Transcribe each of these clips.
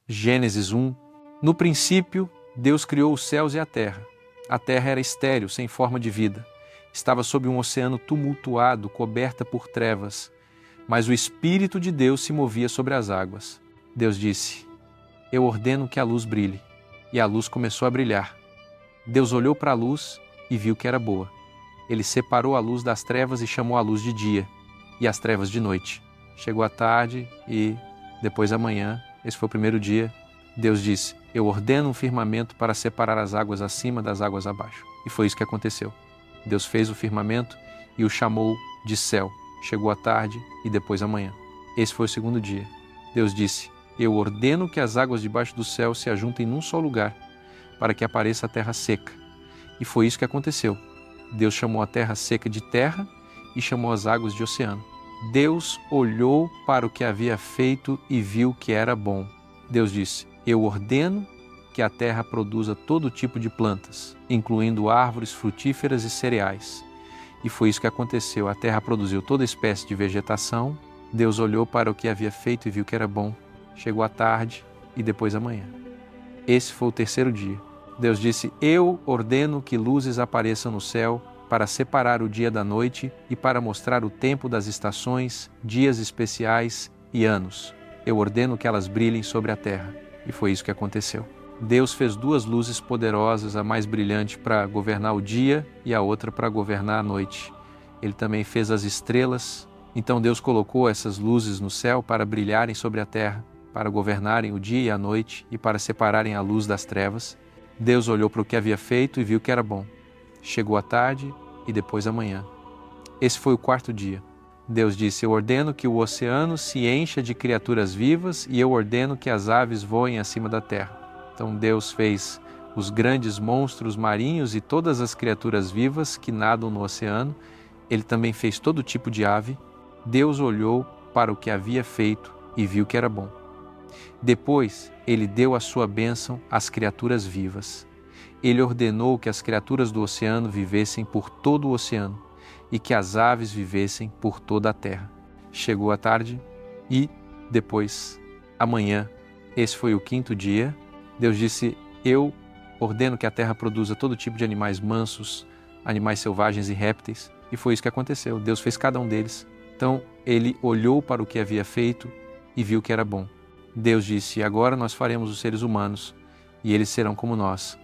Gênesis 1. No princípio, Deus criou os céus e a terra. A terra era estéril, sem forma de vida. Estava sob um oceano tumultuado, coberta por trevas. Mas o Espírito de Deus se movia sobre as águas. Deus disse: Eu ordeno que a luz brilhe. E a luz começou a brilhar. Deus olhou para a luz e viu que era boa. Ele separou a luz das trevas e chamou a luz de dia, e as trevas de noite. Chegou a tarde e depois a manhã. Esse foi o primeiro dia. Deus disse: Eu ordeno um firmamento para separar as águas acima das águas abaixo. E foi isso que aconteceu. Deus fez o firmamento e o chamou de céu. Chegou a tarde e depois a manhã. Esse foi o segundo dia. Deus disse: Eu ordeno que as águas debaixo do céu se ajuntem num só lugar, para que apareça a terra seca. E foi isso que aconteceu. Deus chamou a terra seca de terra e chamou as águas de oceano. Deus olhou para o que havia feito e viu que era bom. Deus disse: Eu ordeno que a terra produza todo tipo de plantas, incluindo árvores frutíferas e cereais. E foi isso que aconteceu. A terra produziu toda espécie de vegetação. Deus olhou para o que havia feito e viu que era bom. Chegou a tarde e depois a manhã. Esse foi o terceiro dia. Deus disse: Eu ordeno que luzes apareçam no céu para separar o dia da noite e para mostrar o tempo das estações, dias especiais e anos. Eu ordeno que elas brilhem sobre a terra. E foi isso que aconteceu. Deus fez duas luzes poderosas, a mais brilhante para governar o dia e a outra para governar a noite. Ele também fez as estrelas. Então Deus colocou essas luzes no céu para brilharem sobre a terra, para governarem o dia e a noite e para separarem a luz das trevas. Deus olhou para o que havia feito e viu que era bom. Chegou a tarde e depois a manhã. Esse foi o quarto dia. Deus disse: Eu ordeno que o oceano se encha de criaturas vivas e eu ordeno que as aves voem acima da terra. Então Deus fez os grandes monstros marinhos e todas as criaturas vivas que nadam no oceano. Ele também fez todo tipo de ave. Deus olhou para o que havia feito e viu que era bom. Depois, ele deu a sua bênção às criaturas vivas. Ele ordenou que as criaturas do oceano vivessem por todo o oceano e que as aves vivessem por toda a terra. Chegou a tarde e depois a manhã. Esse foi o quinto dia. Deus disse: Eu ordeno que a terra produza todo tipo de animais mansos, animais selvagens e répteis. E foi isso que aconteceu. Deus fez cada um deles. Então ele olhou para o que havia feito e viu que era bom. Deus disse: Agora nós faremos os seres humanos e eles serão como nós.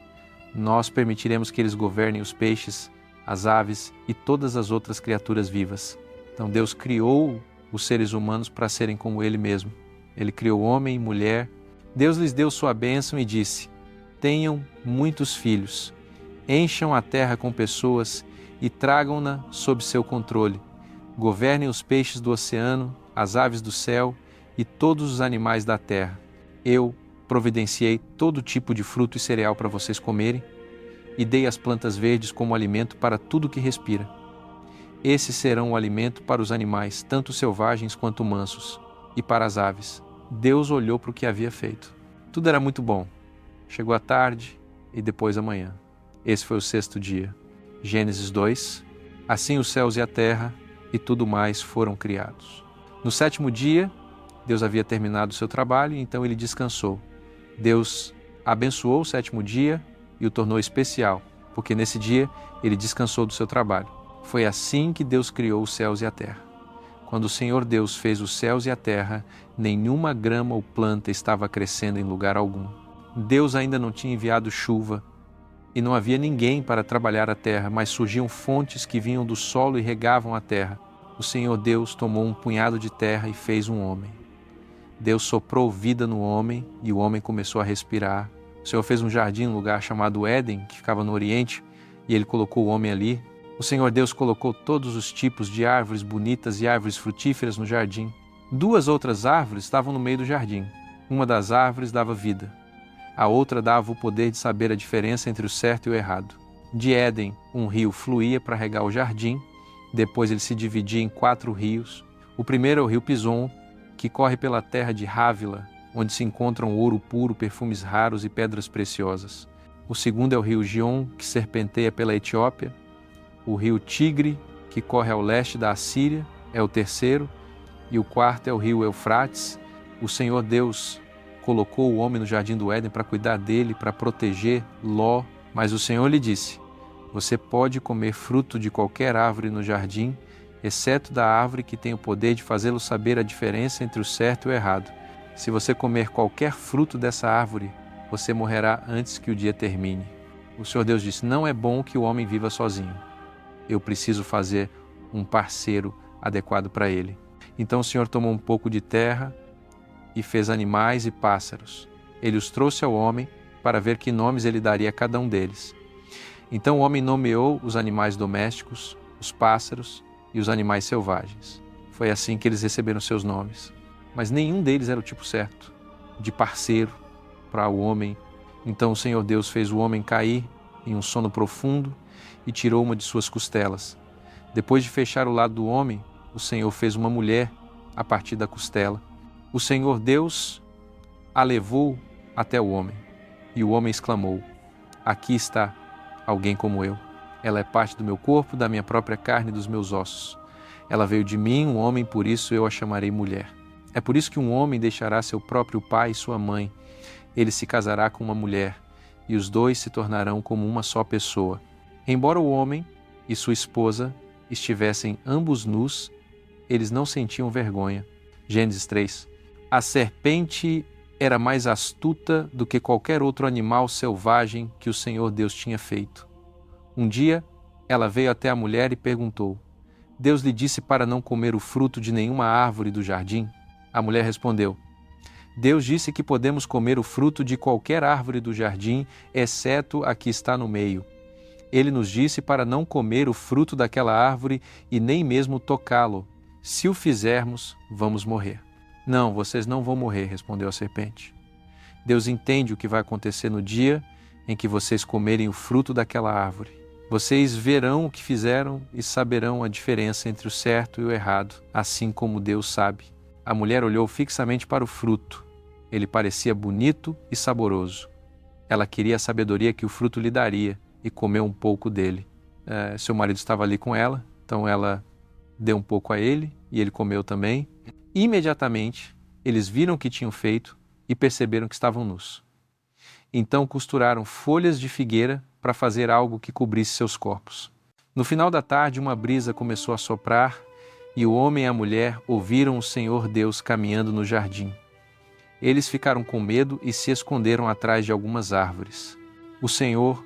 Nós permitiremos que eles governem os peixes, as aves e todas as outras criaturas vivas. Então Deus criou os seres humanos para serem como Ele mesmo. Ele criou homem e mulher. Deus lhes deu sua bênção e disse: Tenham muitos filhos, encham a terra com pessoas e tragam-na sob seu controle. Governem os peixes do oceano, as aves do céu e todos os animais da terra. Eu providenciei todo tipo de fruto e cereal para vocês comerem e dei as plantas verdes como alimento para tudo que respira. Esses serão o alimento para os animais, tanto selvagens quanto mansos, e para as aves. Deus olhou para o que havia feito. Tudo era muito bom. Chegou a tarde e depois a manhã. Esse foi o sexto dia. Gênesis 2. Assim os céus e a terra e tudo mais foram criados. No sétimo dia, Deus havia terminado o seu trabalho, então ele descansou. Deus abençoou o sétimo dia e o tornou especial, porque nesse dia ele descansou do seu trabalho. Foi assim que Deus criou os céus e a terra. Quando o Senhor Deus fez os céus e a terra, nenhuma grama ou planta estava crescendo em lugar algum. Deus ainda não tinha enviado chuva e não havia ninguém para trabalhar a terra, mas surgiam fontes que vinham do solo e regavam a terra. O Senhor Deus tomou um punhado de terra e fez um homem. Deus soprou vida no homem e o homem começou a respirar. O Senhor fez um jardim num lugar chamado Éden, que ficava no Oriente, e ele colocou o homem ali. O Senhor Deus colocou todos os tipos de árvores bonitas e árvores frutíferas no jardim. Duas outras árvores estavam no meio do jardim. Uma das árvores dava vida. A outra dava o poder de saber a diferença entre o certo e o errado. De Éden, um rio fluía para regar o jardim. Depois ele se dividia em 4 rios. O primeiro é o rio Pison, que corre pela terra de Hávila, onde se encontram ouro puro, perfumes raros e pedras preciosas. O segundo é o rio Gion, que serpenteia pela Etiópia. O rio Tigre, que corre ao leste da Assíria, é o terceiro. E o quarto é o rio Eufrates. O Senhor Deus colocou o homem no jardim do Éden para cuidar dele, para proteger Ló. Mas o Senhor lhe disse: você pode comer fruto de qualquer árvore no jardim, exceto da árvore que tem o poder de fazê-lo saber a diferença entre o certo e o errado. Se você comer qualquer fruto dessa árvore, você morrerá antes que o dia termine. O Senhor Deus disse: não é bom que o homem viva sozinho. Eu preciso fazer um parceiro adequado para ele. Então o Senhor tomou um pouco de terra e fez animais e pássaros. Ele os trouxe ao homem para ver que nomes ele daria a cada um deles. Então o homem nomeou os animais domésticos, os pássaros e os animais selvagens. Foi assim que eles receberam seus nomes. Mas nenhum deles era o tipo certo, de parceiro para o homem. Então o Senhor Deus fez o homem cair em um sono profundo e tirou uma de suas costelas. Depois de fechar o lado do homem, o Senhor fez uma mulher a partir da costela. O Senhor Deus a levou até o homem, e o homem exclamou: aqui está alguém como eu. Ela é parte do meu corpo, da minha própria carne e dos meus ossos. Ela veio de mim, um homem, por isso eu a chamarei mulher. É por isso que um homem deixará seu próprio pai e sua mãe. Ele se casará com uma mulher, e os dois se tornarão como uma só pessoa. Embora o homem e sua esposa estivessem ambos nus, eles não sentiam vergonha. Gênesis 3. A serpente era mais astuta do que qualquer outro animal selvagem que o Senhor Deus tinha feito. Um dia, ela veio até a mulher e perguntou: Deus lhe disse para não comer o fruto de nenhuma árvore do jardim? A mulher respondeu: Deus disse que podemos comer o fruto de qualquer árvore do jardim, exceto a que está no meio. Ele nos disse para não comer o fruto daquela árvore e nem mesmo tocá-lo. Se o fizermos, vamos morrer. Não, vocês não vão morrer, respondeu a serpente. Deus entende o que vai acontecer no dia em que vocês comerem o fruto daquela árvore. Vocês verão o que fizeram e saberão a diferença entre o certo e o errado, assim como Deus sabe. A mulher olhou fixamente para o fruto. Ele parecia bonito e saboroso. Ela queria a sabedoria que o fruto lhe daria e comeu um pouco dele. Seu marido estava ali com ela, então ela deu um pouco a ele e ele comeu também. Imediatamente, eles viram o que tinham feito e perceberam que estavam nus. Então costuraram folhas de figueira para fazer algo que cobrisse seus corpos. No final da tarde, uma brisa começou a soprar e o homem e a mulher ouviram o Senhor Deus caminhando no jardim. Eles ficaram com medo e se esconderam atrás de algumas árvores. O Senhor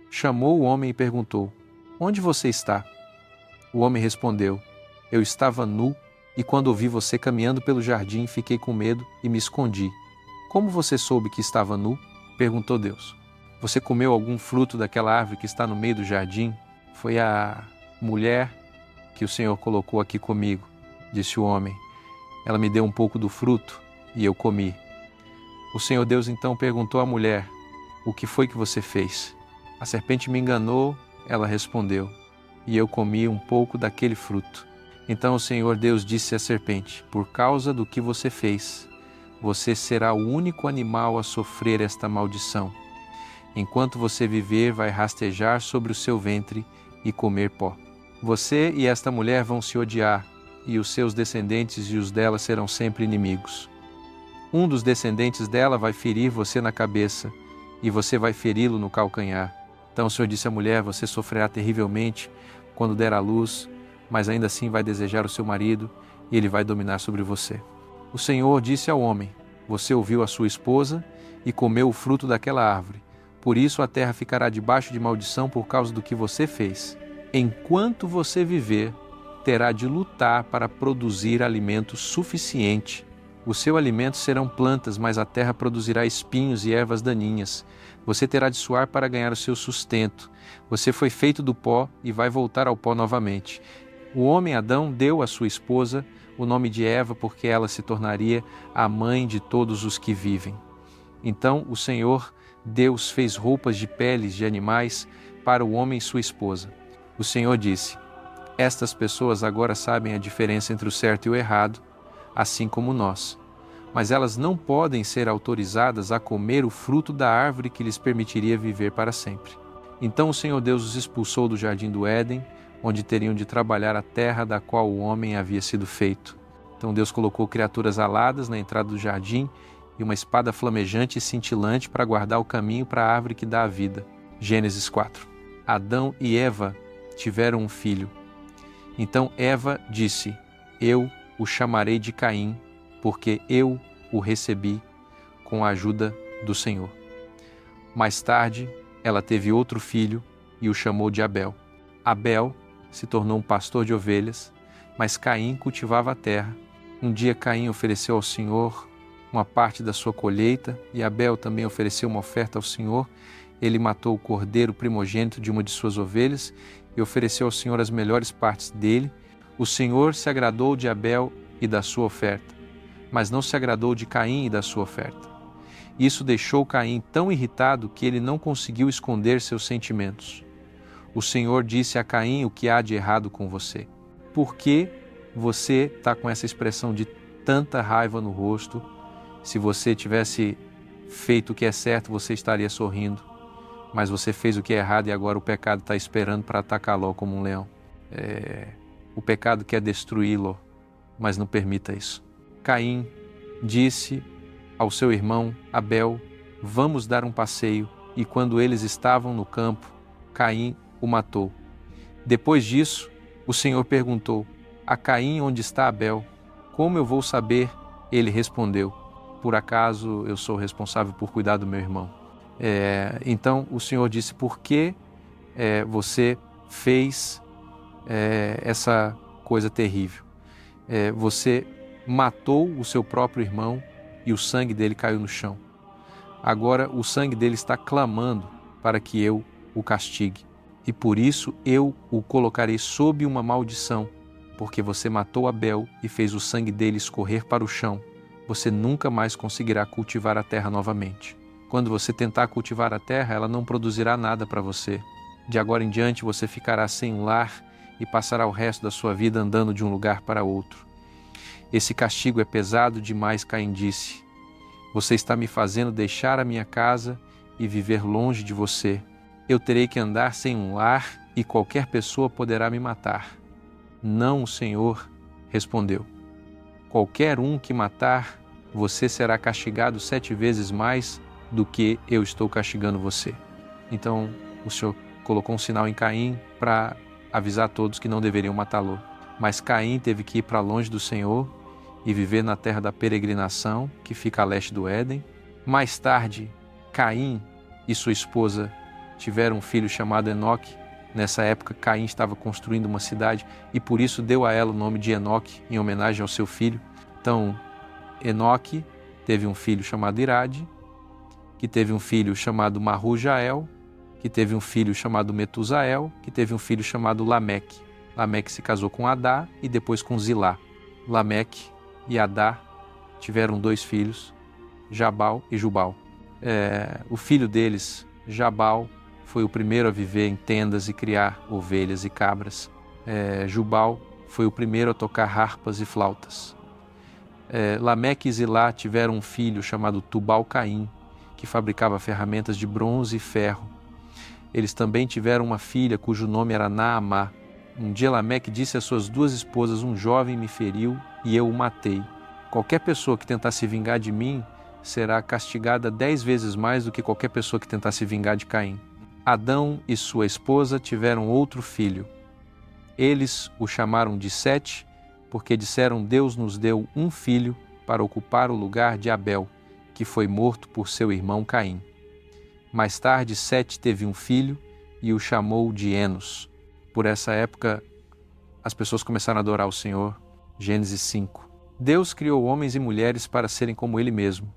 chamou o homem e perguntou: Onde você está? O homem respondeu: Eu estava nu e quando ouvi você caminhando pelo jardim, fiquei com medo e me escondi. Como você soube que estava nu? Perguntou Deus. Você comeu algum fruto daquela árvore que está no meio do jardim? Foi a mulher que o Senhor colocou aqui comigo, disse o homem. Ela me deu um pouco do fruto e eu comi. O Senhor Deus então perguntou à mulher: O que foi que você fez? A serpente me enganou, ela respondeu, e eu comi um pouco daquele fruto. Então o Senhor Deus disse à serpente: Por causa do que você fez, você será o único animal a sofrer esta maldição. Enquanto você viver, vai rastejar sobre o seu ventre e comer pó. Você e esta mulher vão se odiar, e os seus descendentes e os dela serão sempre inimigos. Um dos descendentes dela vai ferir você na cabeça, e você vai feri-lo no calcanhar. Então o Senhor disse à mulher: Você sofrerá terrivelmente quando der à luz, mas ainda assim vai desejar o seu marido, e ele vai dominar sobre você. O Senhor disse ao homem: Você ouviu a sua esposa e comeu o fruto daquela árvore. Por isso a terra ficará debaixo de maldição por causa do que você fez. Enquanto você viver, terá de lutar para produzir alimento suficiente. O seu alimento serão plantas, mas a terra produzirá espinhos e ervas daninhas. Você terá de suar para ganhar o seu sustento. Você foi feito do pó e vai voltar ao pó novamente. O homem Adão deu à sua esposa o nome de Eva, porque ela se tornaria a mãe de todos os que vivem. Então o Senhor Deus fez roupas de peles de animais para o homem e sua esposa. O Senhor disse: Estas pessoas agora sabem a diferença entre o certo e o errado, assim como nós. Mas elas não podem ser autorizadas a comer o fruto da árvore que lhes permitiria viver para sempre. Então o Senhor Deus os expulsou do jardim do Éden, onde teriam de trabalhar a terra da qual o homem havia sido feito. Então Deus colocou criaturas aladas na entrada do jardim e uma espada flamejante e cintilante para guardar o caminho para a árvore que dá a vida. Gênesis 4. Adão e Eva tiveram um filho. Então Eva disse: eu o chamarei de Caim, porque eu o recebi com a ajuda do Senhor. Mais tarde, ela teve outro filho e o chamou de Abel. Abel se tornou um pastor de ovelhas, mas Caim cultivava a terra. Um dia Caim ofereceu ao Senhor uma parte da sua colheita e Abel também ofereceu uma oferta ao Senhor. Ele matou o cordeiro primogênito de uma de suas ovelhas e ofereceu ao Senhor as melhores partes dele. O Senhor se agradou de Abel e da sua oferta, mas não se agradou de Caim e da sua oferta. Isso deixou Caim tão irritado que ele não conseguiu esconder seus sentimentos. O Senhor disse a Caim: o que há de errado com você? Por que você está com essa expressão de tanta raiva no rosto? Se você tivesse feito o que é certo, você estaria sorrindo. Mas você fez o que é errado e agora o pecado está esperando para atacá-lo como um leão. O pecado quer destruí-lo, mas não permita isso. Caim disse ao seu irmão Abel: vamos dar um passeio. E quando eles estavam no campo, Caim o matou. Depois disso, o Senhor perguntou: a Caim, onde está Abel? Como eu vou saber? Ele respondeu: por acaso eu sou responsável por cuidar do meu irmão? Então o Senhor disse: por que você fez essa coisa terrível? Você matou o seu próprio irmão e o sangue dele caiu no chão. Agora o sangue dele está clamando para que eu o castigue. E por isso eu o colocarei sob uma maldição, porque você matou Abel e fez o sangue dele escorrer para o chão. Você nunca mais conseguirá cultivar a terra novamente. Quando você tentar cultivar a terra, ela não produzirá nada para você. De agora em diante você ficará sem lar e passará o resto da sua vida andando de um lugar para outro. Esse castigo é pesado demais, Caim disse. Você está me fazendo deixar a minha casa e viver longe de você. Eu terei que andar sem um lar e qualquer pessoa poderá me matar. Não, o Senhor respondeu. Qualquer um que matar, você será castigado 7 vezes mais do que eu estou castigando você. Então o Senhor colocou um sinal em Caim para avisar a todos que não deveriam matá-lo. Mas Caim teve que ir para longe do Senhor e viver na terra da peregrinação, que fica a leste do Éden. Mais tarde, Caim e sua esposa tiveram um filho chamado Enoque. Nessa época, Caim estava construindo uma cidade e por isso deu a ela o nome de Enoque, em homenagem ao seu filho. Então, Enoque teve um filho chamado Irade, que teve um filho chamado Mahujael, que teve um filho chamado Metusael, que teve um filho chamado Lameque. Lameque se casou com Adá e depois com Zilá. Lameque e Adá tiveram 2 filhos, Jabal e Jubal. O filho deles, Jabal, foi o primeiro a viver em tendas e criar ovelhas e cabras. Jubal foi o primeiro a tocar harpas e flautas. Lameque e Zilá tiveram um filho chamado Tubal-Caim, que fabricava ferramentas de bronze e ferro. Eles também tiveram uma filha cujo nome era Naamá. Um dia Lameque disse às suas 2 esposas: um jovem me feriu e eu o matei. Qualquer pessoa que tentar se vingar de mim será castigada 10 vezes mais do que qualquer pessoa que tentar se vingar de Caim. Adão e sua esposa tiveram outro filho. Eles o chamaram de Sete, porque disseram: Deus nos deu um filho para ocupar o lugar de Abel, que foi morto por seu irmão Caim. Mais tarde, Sete teve um filho e o chamou de Enos. Por essa época, as pessoas começaram a adorar o Senhor. Gênesis 5. Deus criou homens e mulheres para serem como Ele mesmo.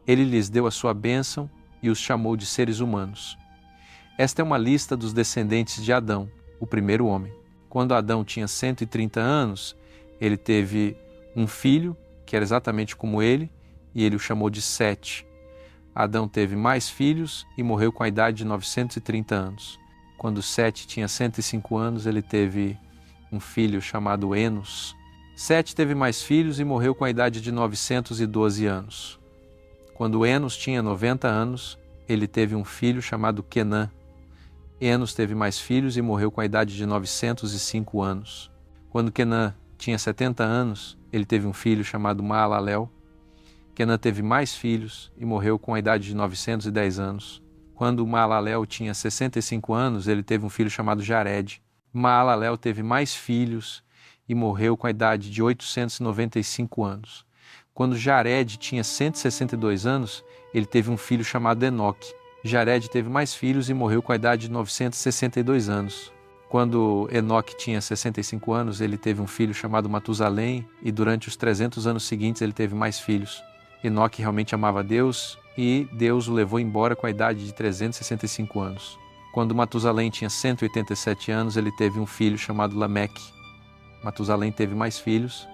Ele lhes deu a sua bênção e os chamou de seres humanos. Esta é uma lista dos descendentes de Adão, o primeiro homem. Quando Adão tinha 130 anos, ele teve um filho, que era exatamente como ele, e ele o chamou de Sete. Adão teve mais filhos e morreu com a idade de 930 anos. Quando Sete tinha 105 anos, ele teve um filho chamado Enos. Sete teve mais filhos e morreu com a idade de 912 anos. Quando Enos tinha 90 anos, ele teve um filho chamado Quenã. Enos teve mais filhos e morreu com a idade de 905 anos. Quando Quenã tinha 70 anos, ele teve um filho chamado Maalalel. Quenã teve mais filhos e morreu com a idade de 910 anos. Quando Maalalel tinha 65 anos, ele teve um filho chamado Jared. Maalalel teve mais filhos e morreu com a idade de 895 anos. Quando Jared tinha 162 anos, ele teve um filho chamado Enoque. Jared teve mais filhos e morreu com a idade de 962 anos. Quando Enoque tinha 65 anos, ele teve um filho chamado Matusalém, e durante os 300 anos seguintes ele teve mais filhos. Enoque realmente amava Deus, e Deus o levou embora com a idade de 365 anos. Quando Matusalém tinha 187 anos, ele teve um filho chamado Lameque. Matusalém teve mais filhos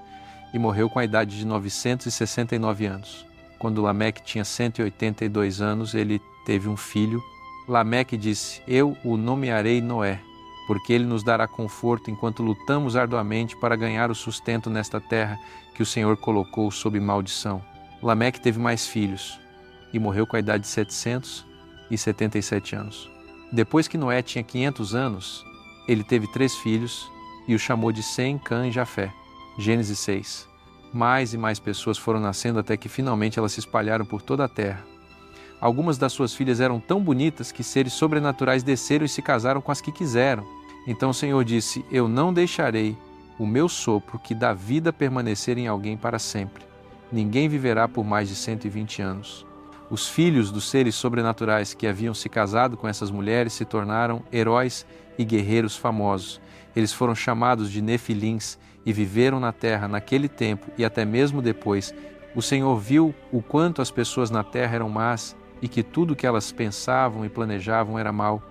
e morreu com a idade de 969 anos. Quando Lameque tinha 182 anos, ele teve um filho. Lameque disse: "Eu o nomearei Noé, porque ele nos dará conforto enquanto lutamos arduamente para ganhar o sustento nesta terra que o Senhor colocou sob maldição." Lameque teve mais filhos e morreu com a idade de 777 anos. Depois que Noé tinha 500 anos, ele teve 3 filhos e os chamou de Sem, Cã e Jafé. Gênesis 6. Mais e mais pessoas foram nascendo até que finalmente elas se espalharam por toda a terra. Algumas das suas filhas eram tão bonitas que seres sobrenaturais desceram e se casaram com as que quiseram. Então o Senhor disse: "Eu não deixarei o meu sopro que dá vida permanecer em alguém para sempre. Ninguém viverá por mais de 120 anos." Os filhos dos seres sobrenaturais que haviam se casado com essas mulheres se tornaram heróis e guerreiros famosos. Eles foram chamados de Nefilins e viveram na terra naquele tempo e até mesmo depois. O Senhor viu o quanto as pessoas na terra eram más e que tudo que elas pensavam e planejavam era mal.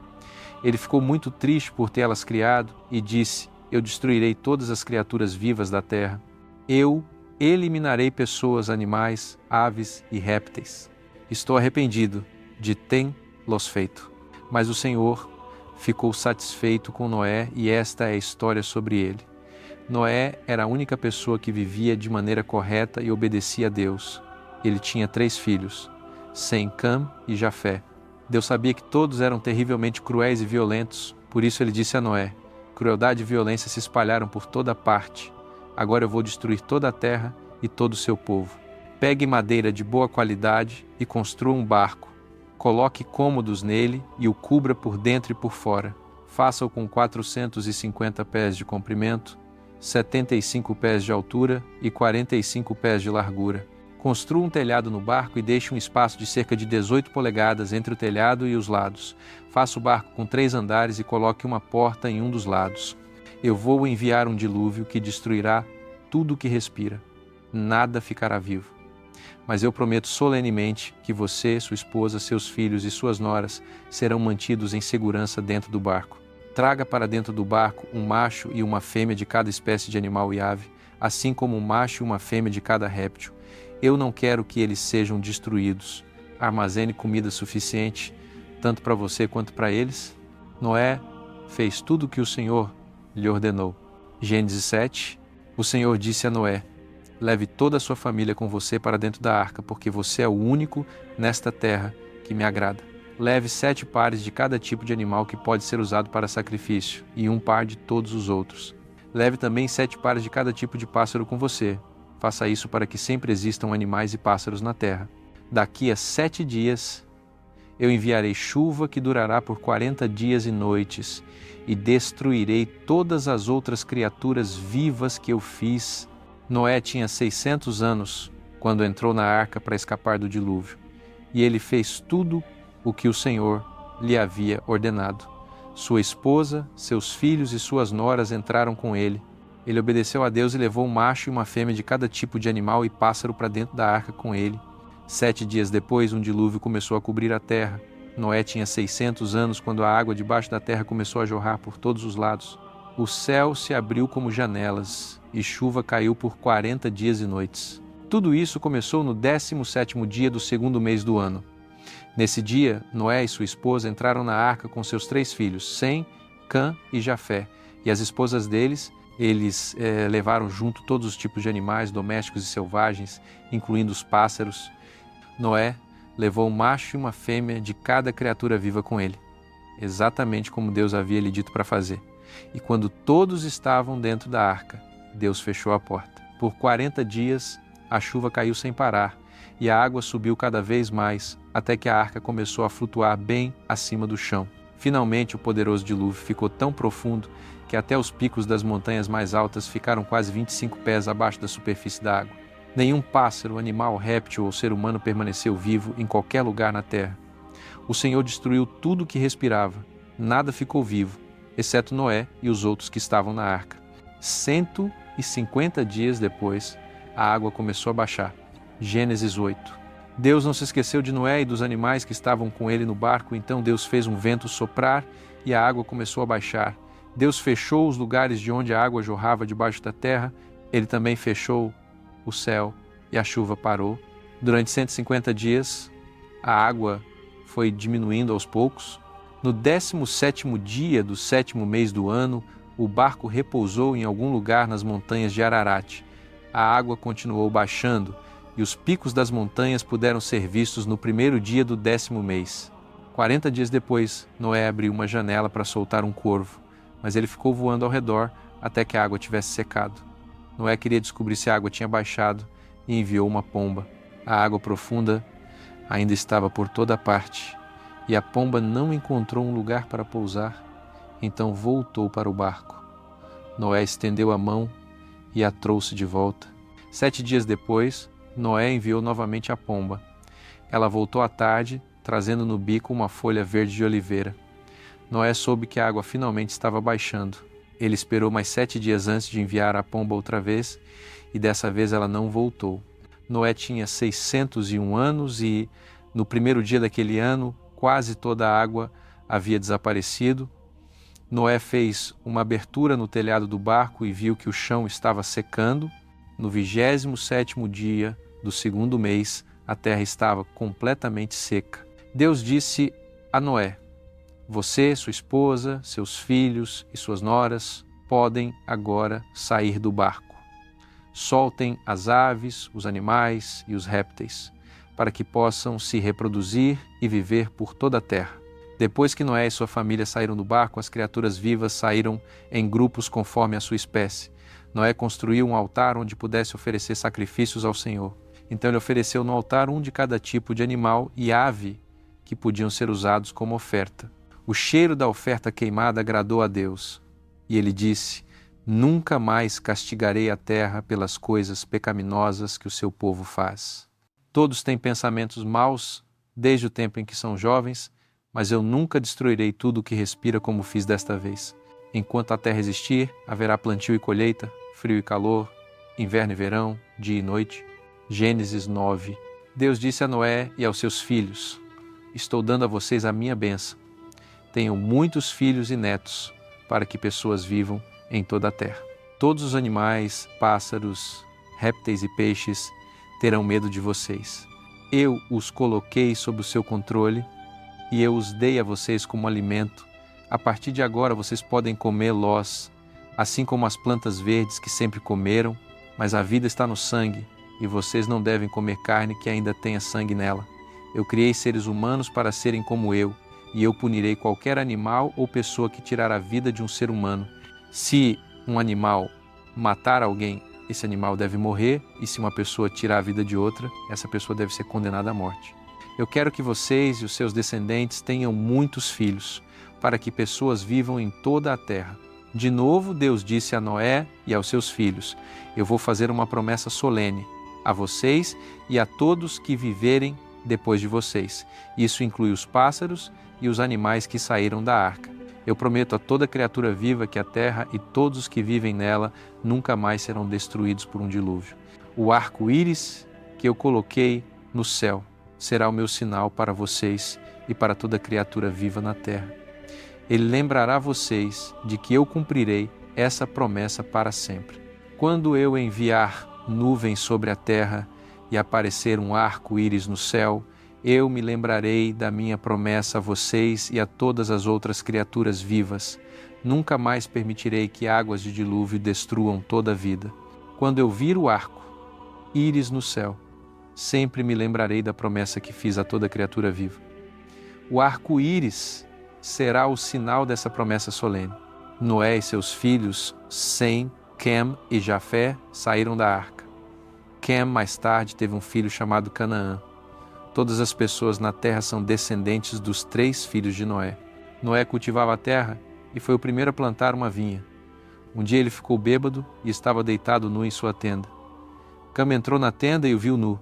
Ele ficou muito triste por tê-las criado e disse: "Eu destruirei todas as criaturas vivas da terra. Eu eliminarei pessoas, animais, aves e répteis. Estou arrependido de tê-los feito." Mas o Senhor ficou satisfeito com Noé e esta é a história sobre ele. Noé era a única pessoa que vivia de maneira correta e obedecia a Deus. Ele tinha 3 filhos, Sem, Cã e Jafé. Deus sabia que todos eram terrivelmente cruéis e violentos, por isso ele disse a Noé: "Crueldade e violência se espalharam por toda parte. Agora eu vou destruir toda a terra e todo o seu povo. Pegue madeira de boa qualidade e construa um barco. Coloque cômodos nele e o cubra por dentro e por fora. Faça-o com 450 pés de comprimento, 75 pés de altura e 45 pés de largura. Construa um telhado no barco e deixe um espaço de cerca de 18 polegadas entre o telhado e os lados. Faça o barco com 3 andares e coloque uma porta em um dos lados. Eu vou enviar um dilúvio que destruirá tudo o que respira. Nada ficará vivo. Mas eu prometo solenemente que você, sua esposa, seus filhos e suas noras serão mantidos em segurança dentro do barco. Traga para dentro do barco um macho e uma fêmea de cada espécie de animal e ave, assim como um macho e uma fêmea de cada réptil. Eu não quero que eles sejam destruídos. Armazene comida suficiente, tanto para você quanto para eles." Noé fez tudo o que o Senhor lhe ordenou. Gênesis 7. O Senhor disse a Noé: "Leve toda a sua família com você para dentro da arca, porque você é o único nesta terra que me agrada. Leve 7 pares de cada tipo de animal que pode ser usado para sacrifício, e um par de todos os outros. Leve também 7 pares de cada tipo de pássaro com você. Faça isso para que sempre existam animais e pássaros na terra. Daqui a 7 dias, eu enviarei chuva que durará por 40 dias e noites, e destruirei todas as outras criaturas vivas que eu fiz." Noé tinha 600 anos quando entrou na arca para escapar do dilúvio, e ele fez tudo o que o Senhor lhe havia ordenado. Sua esposa, seus filhos e suas noras entraram com ele. Ele obedeceu a Deus e levou um macho e uma fêmea de cada tipo de animal e pássaro para dentro da arca com ele. 7 dias depois, um dilúvio começou a cobrir a terra. Noé tinha 600 anos quando a água debaixo da terra começou a jorrar por todos os lados. O céu se abriu como janelas e chuva caiu por 40 dias e noites. Tudo isso começou no 17º dia do 2º mês do ano. Nesse dia, Noé e sua esposa entraram na arca com seus 3 filhos, Sem, Cã e Jafé, e as esposas deles. Eles levaram junto todos os tipos de animais domésticos e selvagens, incluindo os pássaros. Noé levou um macho e uma fêmea de cada criatura viva com ele, exatamente como Deus havia lhe dito para fazer. E quando todos estavam dentro da arca, Deus fechou a porta. Por 40 dias, a chuva caiu sem parar, e a água subiu cada vez mais, até que a arca começou a flutuar bem acima do chão. Finalmente, o poderoso dilúvio ficou tão profundo que até os picos das montanhas mais altas ficaram quase 25 pés abaixo da superfície da água. Nenhum pássaro, animal, réptil ou ser humano permaneceu vivo em qualquer lugar na terra. O Senhor destruiu tudo que respirava. Nada ficou vivo, exceto Noé e os outros que estavam na arca. 150 dias depois, a água começou a baixar. Gênesis 8. Deus não se esqueceu de Noé e dos animais que estavam com ele no barco, então Deus fez um vento soprar e a água começou a baixar. Deus fechou os lugares de onde a água jorrava debaixo da terra, ele também fechou o céu e a chuva parou. Durante 150 dias, a água foi diminuindo aos poucos. No 17º dia do 7º mês do ano, o barco repousou em algum lugar nas montanhas de Ararat. A água continuou baixando e os picos das montanhas puderam ser vistos no 1º dia do 10º mês. 40 dias depois, Noé abriu uma janela para soltar um corvo, mas ele ficou voando ao redor até que a água tivesse secado. Noé queria descobrir se a água tinha baixado e enviou uma pomba. A água profunda ainda estava por toda parte e a pomba não encontrou um lugar para pousar, então voltou para o barco. Noé estendeu a mão e a trouxe de volta. 7 dias depois, Noé enviou novamente a pomba. Ela voltou à tarde, trazendo no bico uma folha verde de oliveira. Noé soube que a água finalmente estava baixando. Ele esperou mais 7 dias antes de enviar a pomba outra vez, e dessa vez ela não voltou. Noé tinha 601 anos e, no 1º dia daquele ano, quase toda a água havia desaparecido. Noé fez uma abertura no telhado do barco e viu que o chão estava secando. No 27º dia do 2º mês, a terra estava completamente seca. Deus disse a Noé: você, sua esposa, seus filhos e suas noras podem agora sair do barco. Soltem as aves, os animais e os répteis, para que possam se reproduzir e viver por toda a terra. Depois que Noé e sua família saíram do barco, as criaturas vivas saíram em grupos conforme a sua espécie. Noé construiu um altar onde pudesse oferecer sacrifícios ao Senhor. Então ele ofereceu no altar um de cada tipo de animal e ave que podiam ser usados como oferta. O cheiro da oferta queimada agradou a Deus. E ele disse: nunca mais castigarei a terra pelas coisas pecaminosas que o seu povo faz. Todos têm pensamentos maus desde o tempo em que são jovens, mas eu nunca destruirei tudo o que respira como fiz desta vez. Enquanto a terra existir, haverá plantio e colheita, frio e calor, inverno e verão, dia e noite. Gênesis 9. Deus disse a Noé e aos seus filhos: estou dando a vocês a minha bênção. Tenham muitos filhos e netos, para que pessoas vivam em toda a terra. Todos os animais, pássaros, répteis e peixes terão medo de vocês. Eu os coloquei sob o seu controle e eu os dei a vocês como alimento. A partir de agora vocês podem comê-los, assim como as plantas verdes que sempre comeram, mas a vida está no sangue e vocês não devem comer carne que ainda tenha sangue nela. Eu criei seres humanos para serem como eu, e eu punirei qualquer animal ou pessoa que tirar a vida de um ser humano. Se um animal matar alguém, esse animal deve morrer, e se uma pessoa tirar a vida de outra, essa pessoa deve ser condenada à morte. Eu quero que vocês e os seus descendentes tenham muitos filhos, para que pessoas vivam em toda a terra. De novo, Deus disse a Noé e aos seus filhos: eu vou fazer uma promessa solene a vocês e a todos que viverem depois de vocês. Isso inclui os pássaros e os animais que saíram da arca. Eu prometo a toda criatura viva que a terra e todos os que vivem nela nunca mais serão destruídos por um dilúvio. O arco-íris que eu coloquei no céu será o meu sinal para vocês e para toda criatura viva na terra. Ele lembrará vocês de que eu cumprirei essa promessa para sempre. Quando eu enviar nuvens sobre a terra e aparecer um arco-íris no céu, eu me lembrarei da minha promessa a vocês e a todas as outras criaturas vivas. Nunca mais permitirei que águas de dilúvio destruam toda a vida. Quando eu vir o arco-íris no céu, sempre me lembrarei da promessa que fiz a toda criatura viva. O arco-íris será o sinal dessa promessa solene. Noé e seus filhos, Sem, Quem e Jafé, saíram da arca. Quem mais tarde teve um filho chamado Canaã. Todas as pessoas na terra são descendentes dos 3 filhos de Noé. Noé cultivava a terra e foi o primeiro a plantar uma vinha. Um dia ele ficou bêbado e estava deitado nu em sua tenda. Cam entrou na tenda e o viu nu.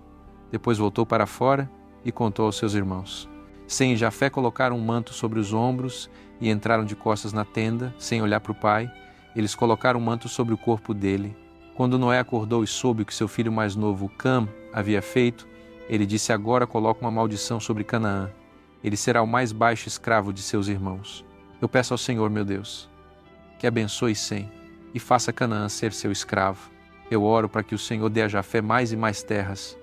Depois voltou para fora e contou aos seus irmãos. Sem e Jafé colocaram um manto sobre os ombros e entraram de costas na tenda, sem olhar para o pai. Eles colocaram um manto sobre o corpo dele. Quando Noé acordou e soube o que seu filho mais novo, Cam, havia feito, ele disse: agora coloco uma maldição sobre Canaã. Ele será o mais baixo escravo de seus irmãos. Eu peço ao Senhor, meu Deus, que abençoe Sem e faça Canaã ser seu escravo. Eu oro para que o Senhor dê a Jafé mais e mais terras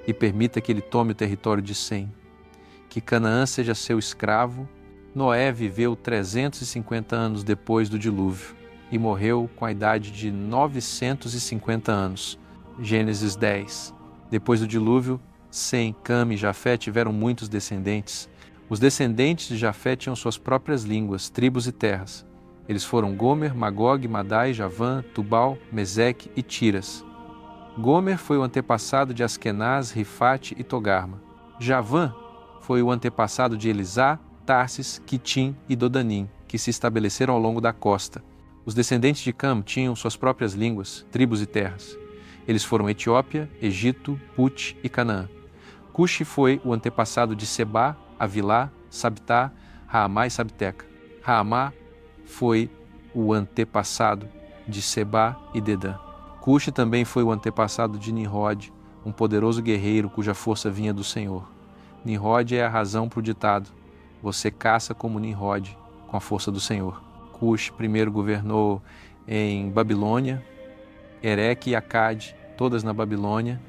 e permita que ele tome o território de Sem. Que Canaã seja seu escravo. Noé viveu 350 anos depois do dilúvio e morreu com a idade de 950 anos. Gênesis 10. Depois do dilúvio, Sem, Cam e Jafé tiveram muitos descendentes. Os descendentes de Jafé tinham suas próprias línguas, tribos e terras. Eles foram Gomer, Magog, Madai, Javã, Tubal, Meseque e Tiras. Gomer foi o antepassado de Askenaz, Rifate e Togarma. Javã foi o antepassado de Elisá, Tarsis, Quitim e Dodanim, que se estabeleceram ao longo da costa. Os descendentes de Cam tinham suas próprias línguas, tribos e terras. Eles foram Etiópia, Egito, Put e Canaã. Cuxi foi o antepassado de Sebá, Avilá, Sabtá, Raamá e Sabteca. Raamá foi o antepassado de Sebá e Dedã. Cuxi também foi o antepassado de Nimrod, um poderoso guerreiro cuja força vinha do Senhor. Nimrod é a razão para o ditado: você caça como Nimrod, com a força do Senhor. Cuxi primeiro governou em Babilônia, Ereque e Acade, todas na Babilônia.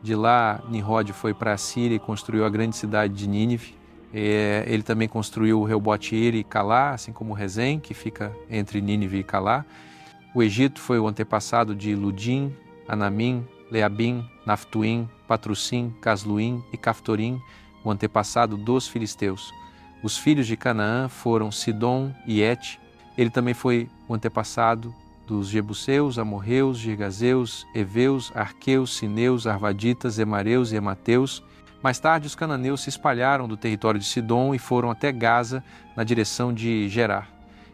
De lá, Nimrod foi para a Síria e construiu a grande cidade de Nínive. Ele também construiu Reobote-ir e Calá, assim como Rezém, que fica entre Nínive e Calá. O Egito foi o antepassado de Ludim, Anamim, Leabim, Naftuim, Patrusim, Casluim e Caftorim, o antepassado dos filisteus. Os filhos de Canaã foram Sidom e Et. Ele também foi o antepassado dos Jebuseus, Amorreus, Girgazeus, Eveus, Arqueus, Sineus, Arvaditas, Emareus e Emateus. Mais tarde, os cananeus se espalharam do território de Sidom e foram até Gaza, na direção de Gerar.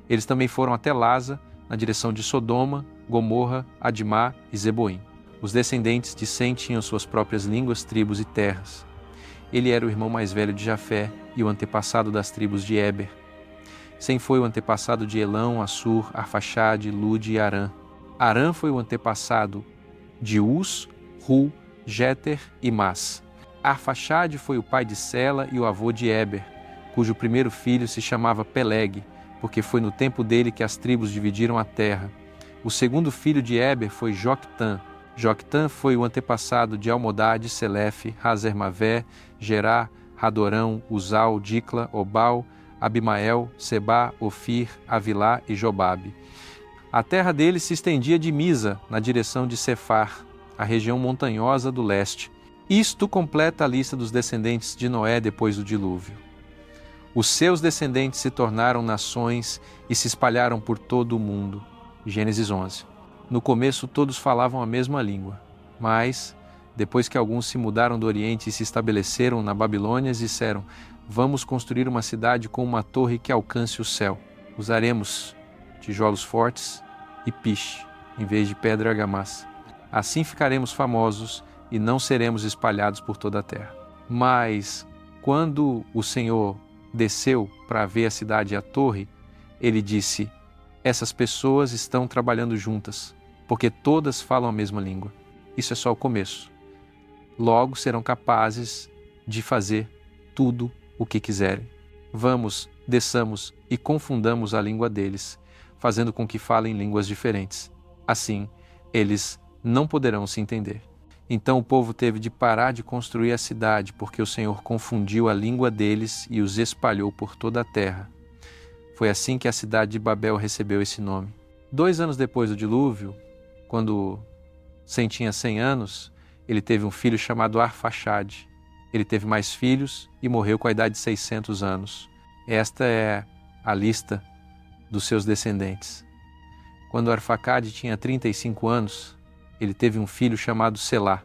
Eles também foram até Lasa, na direção de Sodoma, Gomorra, Admá e Zeboim. Os descendentes de Sem tinham suas próprias línguas, tribos e terras. Ele era o irmão mais velho de Jafé e o antepassado das tribos de Éber. Sem foi o antepassado de Elão, Assur, Arfaxade, Lude e Arã. Arã foi o antepassado de Uz, Ru, Jeter e Mas. Arfaxade foi o pai de Sela e o avô de Éber, cujo primeiro filho se chamava Peleg, porque foi no tempo dele que as tribos dividiram a terra. O segundo filho de Éber foi Joctã. Joctã foi o antepassado de Almodade, Selefe, Hazermavé, Gerá, Radorão, Uzal, Dicla, Obal, Abimael, Sebá, Ofir, Avilá e Jobabe. A terra deles se estendia de Misa, na direção de Cefar, a região montanhosa do leste. Isto completa a lista dos descendentes de Noé depois do dilúvio. Os seus descendentes se tornaram nações e se espalharam por todo o mundo. Gênesis 11. No começo todos falavam a mesma língua, mas, depois que alguns se mudaram do Oriente e se estabeleceram na Babilônia, disseram: vamos construir uma cidade com uma torre que alcance o céu. Usaremos tijolos fortes e piche, em vez de pedra e argamassa. Assim ficaremos famosos e não seremos espalhados por toda a terra. Mas, quando o Senhor desceu para ver a cidade e a torre, ele disse: essas pessoas estão trabalhando juntas, porque todas falam a mesma língua. Isso é só o começo. Logo serão capazes de fazer tudo o que quiserem. Vamos, desçamos e confundamos a língua deles, fazendo com que falem línguas diferentes. Assim, eles não poderão se entender. Então o povo teve de parar de construir a cidade, porque o Senhor confundiu a língua deles e os espalhou por toda a terra. Foi assim que a cidade de Babel recebeu esse nome. 2 anos depois do dilúvio, quando Sem tinha 100 anos, ele teve um filho chamado Arfaxade. Ele teve mais filhos e morreu com a idade de 600 anos. Esta é a lista dos seus descendentes. Quando Arfaxade tinha 35 anos, ele teve um filho chamado Selá.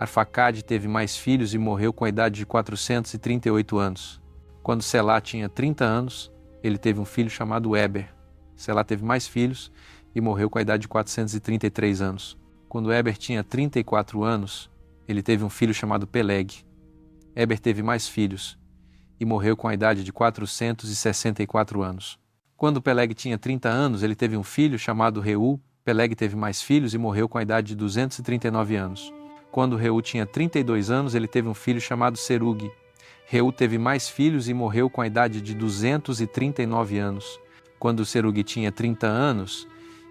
Arfacade teve mais filhos e morreu com a idade de 438 anos. Quando Selá tinha 30 anos, ele teve um filho chamado Éber. Selá teve mais filhos e morreu com a idade de 433 anos. Quando Éber tinha 34 anos, ele teve um filho chamado Peleg. Éber teve mais filhos e morreu com a idade de 464 anos. Quando Peleg tinha 30 anos, ele teve um filho chamado Reu. Peleg teve mais filhos e morreu com a idade de 239 anos. Quando Reu tinha 32 anos, ele teve um filho chamado Serug. Reu teve mais filhos e morreu com a idade de 239 anos. Quando Serug tinha 30 anos,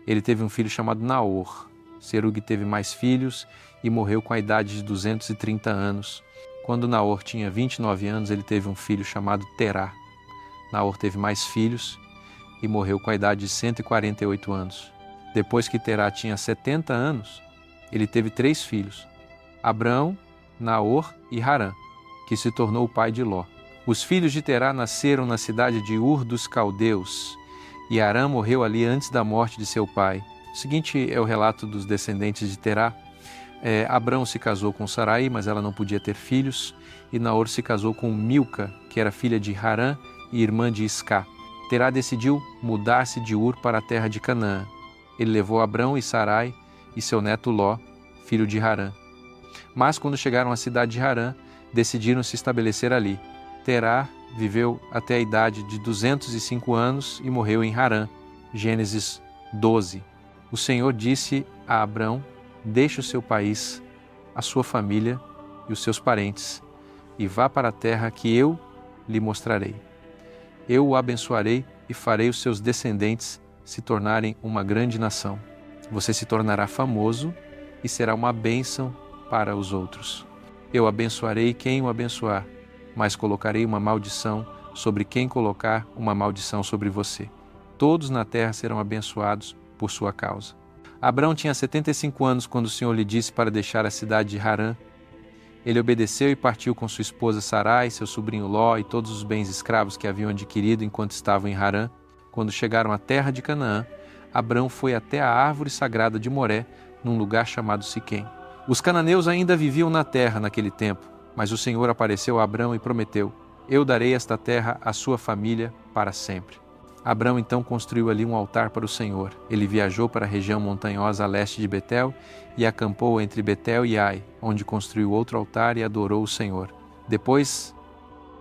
ele teve um filho chamado Naor. Serug teve mais filhos e morreu com a idade de 230 anos. Quando Naor tinha 29 anos, ele teve um filho chamado Terá. Naor teve mais filhos e morreu com a idade de 148 anos. Depois que Terá tinha 70 anos, ele teve 3 filhos, Abrão, Naor e Harã, que se tornou o pai de Ló. Os filhos de Terá nasceram na cidade de Ur dos Caldeus, e Harã morreu ali antes da morte de seu pai. O seguinte é o relato dos descendentes de Terá. Abrão se casou com Sarai, mas ela não podia ter filhos, e Naor se casou com Milca, que era filha de Harã e irmã de Iscá. Terá decidiu mudar-se de Ur para a terra de Canaã. Ele levou Abrão e Sarai e seu neto Ló, filho de Harã. Mas quando chegaram à cidade de Harã, decidiram se estabelecer ali. Terá viveu até a idade de 205 anos e morreu em Harã. Gênesis 12. O Senhor disse a Abrão: deixe o seu país, a sua família e os seus parentes, e vá para a terra que eu lhe mostrarei. Eu o abençoarei e farei os seus descendentes se tornarem uma grande nação. Você se tornará famoso e será uma bênção para os outros. Eu abençoarei quem o abençoar, mas colocarei uma maldição sobre quem colocar uma maldição sobre você. Todos na terra serão abençoados por sua causa. Abrão tinha 75 anos quando o Senhor lhe disse para deixar a cidade de Harã. Ele obedeceu e partiu com sua esposa Sarai, seu sobrinho Ló e todos os bens escravos que haviam adquirido enquanto estavam em Harã. Quando chegaram à terra de Canaã, Abrão foi até a árvore sagrada de Moré, num lugar chamado Siquém. Os cananeus ainda viviam na terra naquele tempo, mas o Senhor apareceu a Abrão e prometeu: eu darei esta terra à sua família para sempre. Abrão então construiu ali um altar para o Senhor. Ele viajou para a região montanhosa a leste de Betel e acampou entre Betel e Ai, onde construiu outro altar e adorou o Senhor. Depois,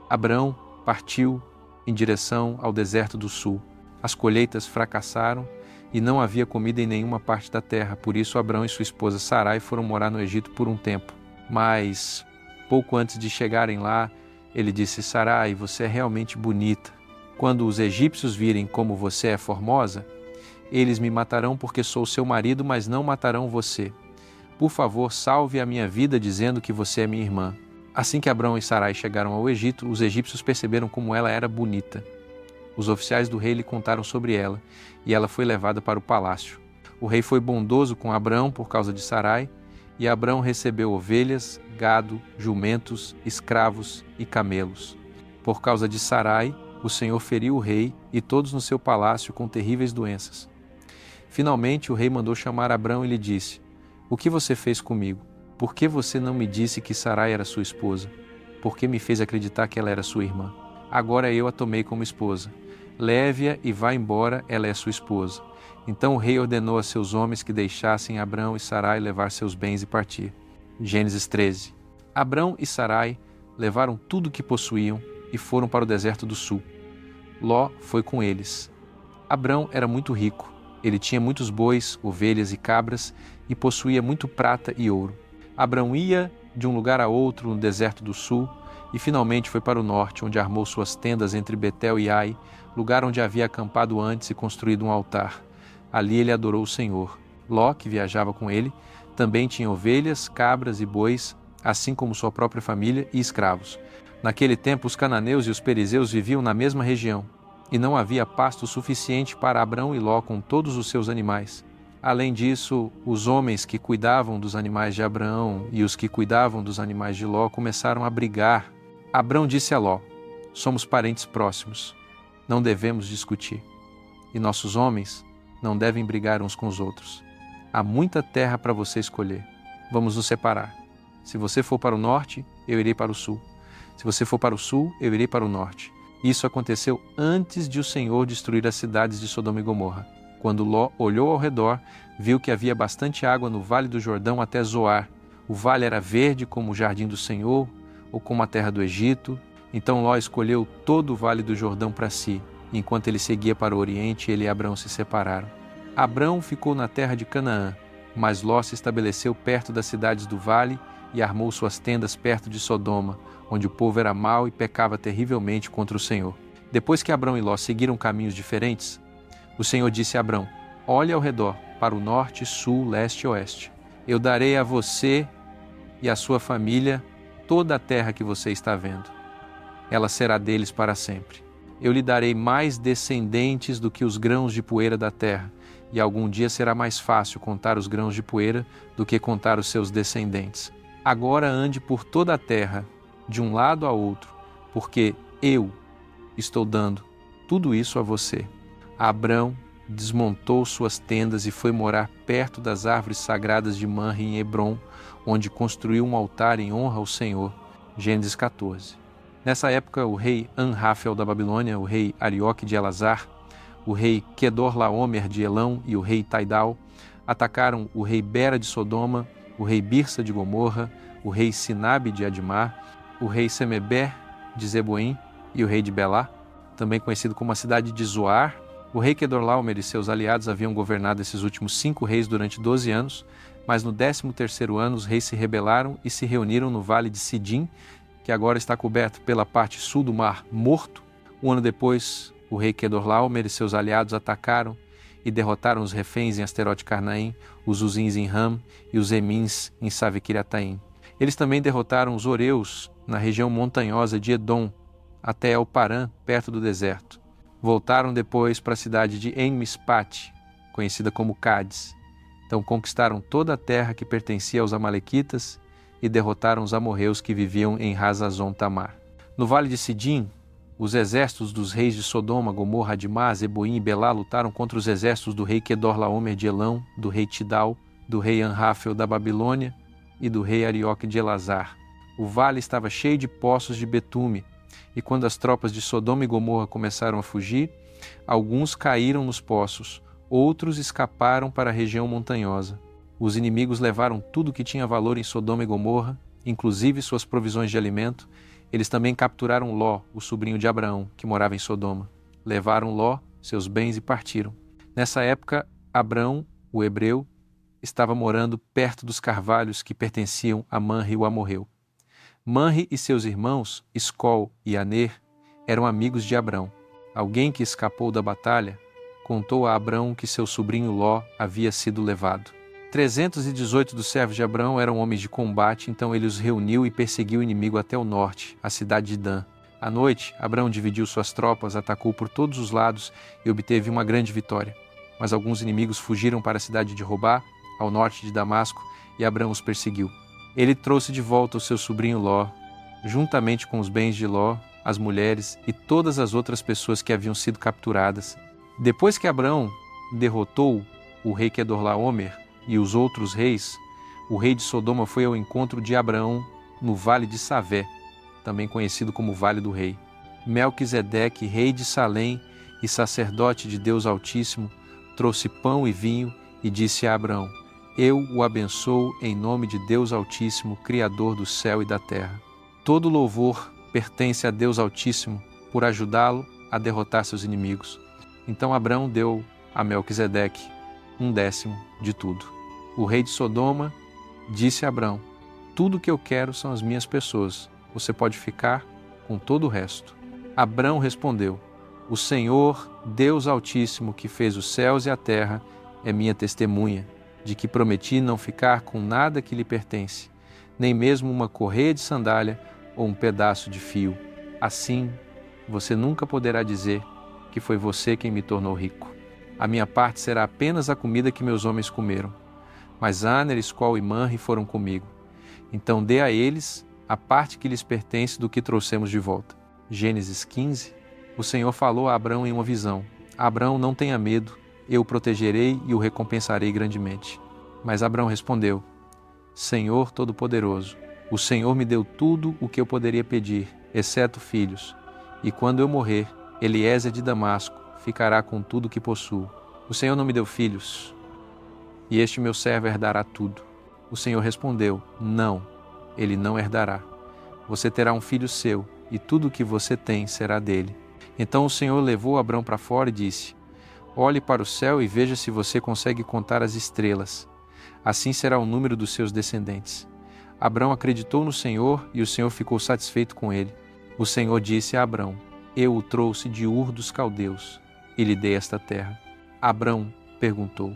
Abrão partiu em direção ao deserto do sul. As colheitas fracassaram e não havia comida em nenhuma parte da terra. Por isso, Abrão e sua esposa Sarai foram morar no Egito por um tempo. Mas, pouco antes de chegarem lá, ele disse: Sarai, você é realmente bonita. Quando os egípcios virem como você é formosa, eles me matarão porque sou seu marido, mas não matarão você. Por favor, salve a minha vida dizendo que você é minha irmã. Assim que Abrão e Sarai chegaram ao Egito, os egípcios perceberam como ela era bonita. Os oficiais do rei lhe contaram sobre ela, e ela foi levada para o palácio. O rei foi bondoso com Abrão por causa de Sarai, e Abrão recebeu ovelhas, gado, jumentos, escravos e camelos. Por causa de Sarai, o Senhor feriu o rei e todos no seu palácio com terríveis doenças. Finalmente o rei mandou chamar Abrão e lhe disse: o que você fez comigo? Por que você não me disse que Sarai era sua esposa? Por que me fez acreditar que ela era sua irmã? Agora eu a tomei como esposa. Leve-a e vá embora, ela é sua esposa. Então o rei ordenou a seus homens que deixassem Abrão e Sarai levar seus bens e partir. Gênesis 13. Abrão e Sarai levaram tudo o que possuíam e foram para o deserto do sul. Ló foi com eles. Abrão era muito rico. Ele tinha muitos bois, ovelhas e cabras e possuía muito prata e ouro. Abrão ia de um lugar a outro no deserto do sul e finalmente foi para o norte, onde armou suas tendas entre Betel e Ai, lugar onde havia acampado antes e construído um altar. Ali ele adorou o Senhor. Ló, que viajava com ele, também tinha ovelhas, cabras e bois, assim como sua própria família e escravos. Naquele tempo, os cananeus e os perizeus viviam na mesma região, e não havia pasto suficiente para Abrão e Ló com todos os seus animais. Além disso, os homens que cuidavam dos animais de Abrão e os que cuidavam dos animais de Ló começaram a brigar. Abrão disse a Ló: somos parentes próximos, não devemos discutir, e nossos homens não devem brigar uns com os outros. Há muita terra para você escolher. Vamos nos separar. Se você for para o norte, eu irei para o sul. Se você for para o sul, eu irei para o norte. Isso aconteceu antes de o Senhor destruir as cidades de Sodoma e Gomorra. Quando Ló olhou ao redor, viu que havia bastante água no vale do Jordão até Zoar. O vale era verde como o jardim do Senhor, ou como a terra do Egito. Então Ló escolheu todo o vale do Jordão para si. Enquanto ele seguia para o oriente, ele e Abrão se separaram. Abrão ficou na terra de Canaã, mas Ló se estabeleceu perto das cidades do vale e armou suas tendas perto de Sodoma, onde o povo era mau e pecava terrivelmente contra o Senhor. Depois que Abrão e Ló seguiram caminhos diferentes, o Senhor disse a Abrão: olhe ao redor, para o norte, sul, leste e oeste. Eu darei a você e à sua família toda a terra que você está vendo. Ela será deles para sempre. Eu lhe darei mais descendentes do que os grãos de poeira da terra, e algum dia será mais fácil contar os grãos de poeira do que contar os seus descendentes. Agora ande por toda a terra, de um lado a outro, porque eu estou dando tudo isso a você. Abrão desmontou suas tendas e foi morar perto das árvores sagradas de Manre em Hebrom, onde construiu um altar em honra ao Senhor. Gênesis 14. Nessa época, o rei Anrafel da Babilônia, o rei Arioque de Elazar, o rei Quedorlaomer de Elão e o rei Taidal atacaram o rei Bera de Sodoma, o rei Birsa de Gomorra, o rei Sinabe de Admar, o rei Semeber de Zeboim e o rei de Belá, também conhecido como a cidade de Zoar. O rei Quedorlaomer e seus aliados haviam governado esses últimos 5 reis durante 12 anos, mas no 13º ano os reis se rebelaram e se reuniram no vale de Sidim, que agora está coberto pela parte sul do Mar Morto. Um ano depois, o rei Quedorlaomer e seus aliados atacaram e derrotaram os reféns em Asterote Carnaim, os Uzins em Ram e os Emins em Savequiriataim. Eles também derrotaram os Oreus na região montanhosa de Edom, até El Parã, perto do deserto. Voltaram depois para a cidade de En-Mispat, conhecida como Cádiz. Então conquistaram toda a terra que pertencia aos amalequitas e derrotaram os amorreus que viviam em Hazazon Tamar. No vale de Sidim, os exércitos dos reis de Sodoma, Gomorra, Admá, Zeboim e Belá lutaram contra os exércitos do rei Quedorlaomer de Elão, do rei Tidal, do rei Anrafel da Babilônia e do rei Arioque de Elazar. O vale estava cheio de poços de betume, e quando as tropas de Sodoma e Gomorra começaram a fugir, alguns caíram nos poços, outros escaparam para a região montanhosa. Os inimigos levaram tudo que tinha valor em Sodoma e Gomorra, inclusive suas provisões de alimento. Eles também capturaram Ló, o sobrinho de Abraão, que morava em Sodoma. Levaram Ló, seus bens e partiram. Nessa época, Abrão, o hebreu, estava morando perto dos carvalhos que pertenciam a Manre o amorreu. Manre e seus irmãos, Escol e Aner, eram amigos de Abrão. Alguém que escapou da batalha contou a Abrão que seu sobrinho Ló havia sido levado. 318 dos servos de Abrão eram homens de combate, então ele os reuniu e perseguiu o inimigo até o norte, a cidade de Dan. À noite, Abrão dividiu suas tropas, atacou por todos os lados e obteve uma grande vitória. Mas alguns inimigos fugiram para a cidade de Robá, ao norte de Damasco, e Abrão os perseguiu. Ele trouxe de volta o seu sobrinho Ló, juntamente com os bens de Ló, as mulheres e todas as outras pessoas que haviam sido capturadas. Depois que Abrão derrotou o rei Quedorlaomer e os outros reis, o rei de Sodoma foi ao encontro de Abraão no vale de Savé, também conhecido como Vale do Rei. Melquisedeque, rei de Salém e sacerdote de Deus Altíssimo, trouxe pão e vinho e disse a Abraão: eu o abençoo em nome de Deus Altíssimo, Criador do céu e da terra. Todo louvor pertence a Deus Altíssimo por ajudá-lo a derrotar seus inimigos. Então Abraão deu a Melquisedeque 1/10 de tudo. O rei de Sodoma disse a Abraão: tudo o que eu quero são as minhas pessoas, você pode ficar com todo o resto. Abraão respondeu: o Senhor, Deus Altíssimo, que fez os céus e a terra, é minha testemunha, de que prometi não ficar com nada que lhe pertence, nem mesmo uma correia de sandália ou um pedaço de fio. Assim, você nunca poderá dizer que foi você quem me tornou rico. A minha parte será apenas a comida que meus homens comeram. Mas Aner, Escol e Manre foram comigo. Então dê a eles a parte que lhes pertence do que trouxemos de volta. Gênesis 15. O Senhor falou a Abrão em uma visão: Abrão, não tenha medo, eu o protegerei e o recompensarei grandemente. Mas Abrão respondeu: Senhor Todo-Poderoso, O Senhor me deu tudo o que eu poderia pedir, exceto filhos. E quando eu morrer, Eliezer de Damasco ficará com tudo o que possuo. O Senhor não me deu filhos, e este meu servo herdará tudo. O Senhor respondeu: não, ele não herdará. Você terá um filho seu, e tudo o que você tem será dele. Então o Senhor levou Abrão para fora e disse: olhe para o céu e veja se você consegue contar as estrelas. Assim será o número dos seus descendentes. Abrão acreditou no Senhor e o Senhor ficou satisfeito com ele. O Senhor disse a Abrão: eu o trouxe de Ur dos Caldeus e lhe dei esta terra. Abrão perguntou: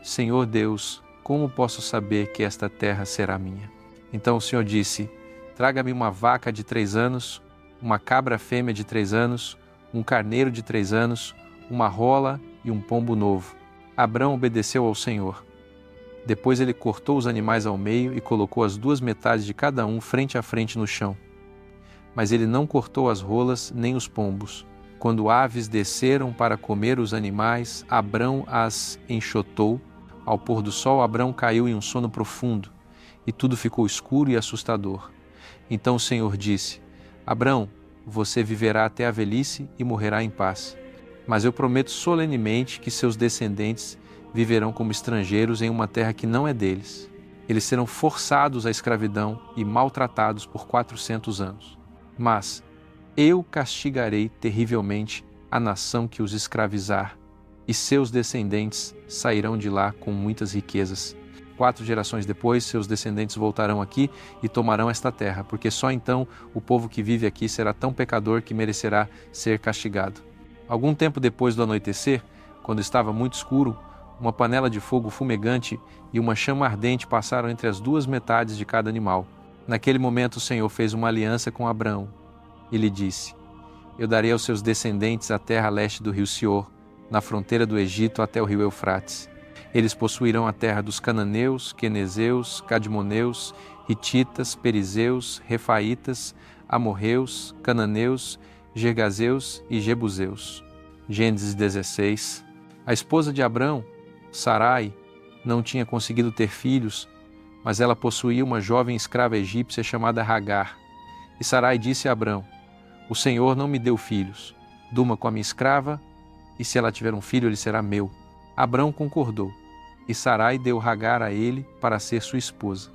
Senhor Deus, como posso saber que esta terra será minha? Então o Senhor disse: traga-me uma vaca de 3 anos, uma cabra fêmea de 3 anos, um carneiro de 3 anos, uma rola e um pombo novo. Abrão obedeceu ao Senhor. Depois ele cortou os animais ao meio e colocou as 2 metades de cada um frente a frente no chão. Mas ele não cortou as rolas nem os pombos. Quando aves desceram para comer os animais, Abrão as enxotou. Ao pôr do sol, Abrão caiu em um sono profundo, e tudo ficou escuro e assustador. Então o Senhor disse: Abrão, você viverá até a velhice e morrerá em paz. Mas eu prometo solenemente que seus descendentes viverão como estrangeiros em uma terra que não é deles. Eles serão forçados à escravidão e maltratados por 400 anos. Mas eu castigarei terrivelmente a nação que os escravizar, e seus descendentes sairão de lá com muitas riquezas. 4 gerações depois, seus descendentes voltarão aqui e tomarão esta terra, porque só então o povo que vive aqui será tão pecador que merecerá ser castigado. Algum tempo depois do anoitecer, quando estava muito escuro, uma panela de fogo fumegante e uma chama ardente passaram entre as 2 metades de cada animal. Naquele momento o Senhor fez uma aliança com Abrão e lhe disse: eu darei aos seus descendentes a terra a leste do rio Sior, na fronteira do Egito até o rio Eufrates. Eles possuirão a terra dos cananeus, quenezeus, cadmoneus, hititas, perizeus, refaitas, amorreus, cananeus, gergazeus e jebuseus. Gênesis 16. A esposa de Abrão, Sarai, não tinha conseguido ter filhos, mas ela possuía uma jovem escrava egípcia chamada Hagar. E Sarai disse a Abrão: o Senhor não me deu filhos. Durma com a minha escrava, e se ela tiver um filho, ele será meu. Abrão concordou, e Sarai deu Hagar a ele para ser sua esposa.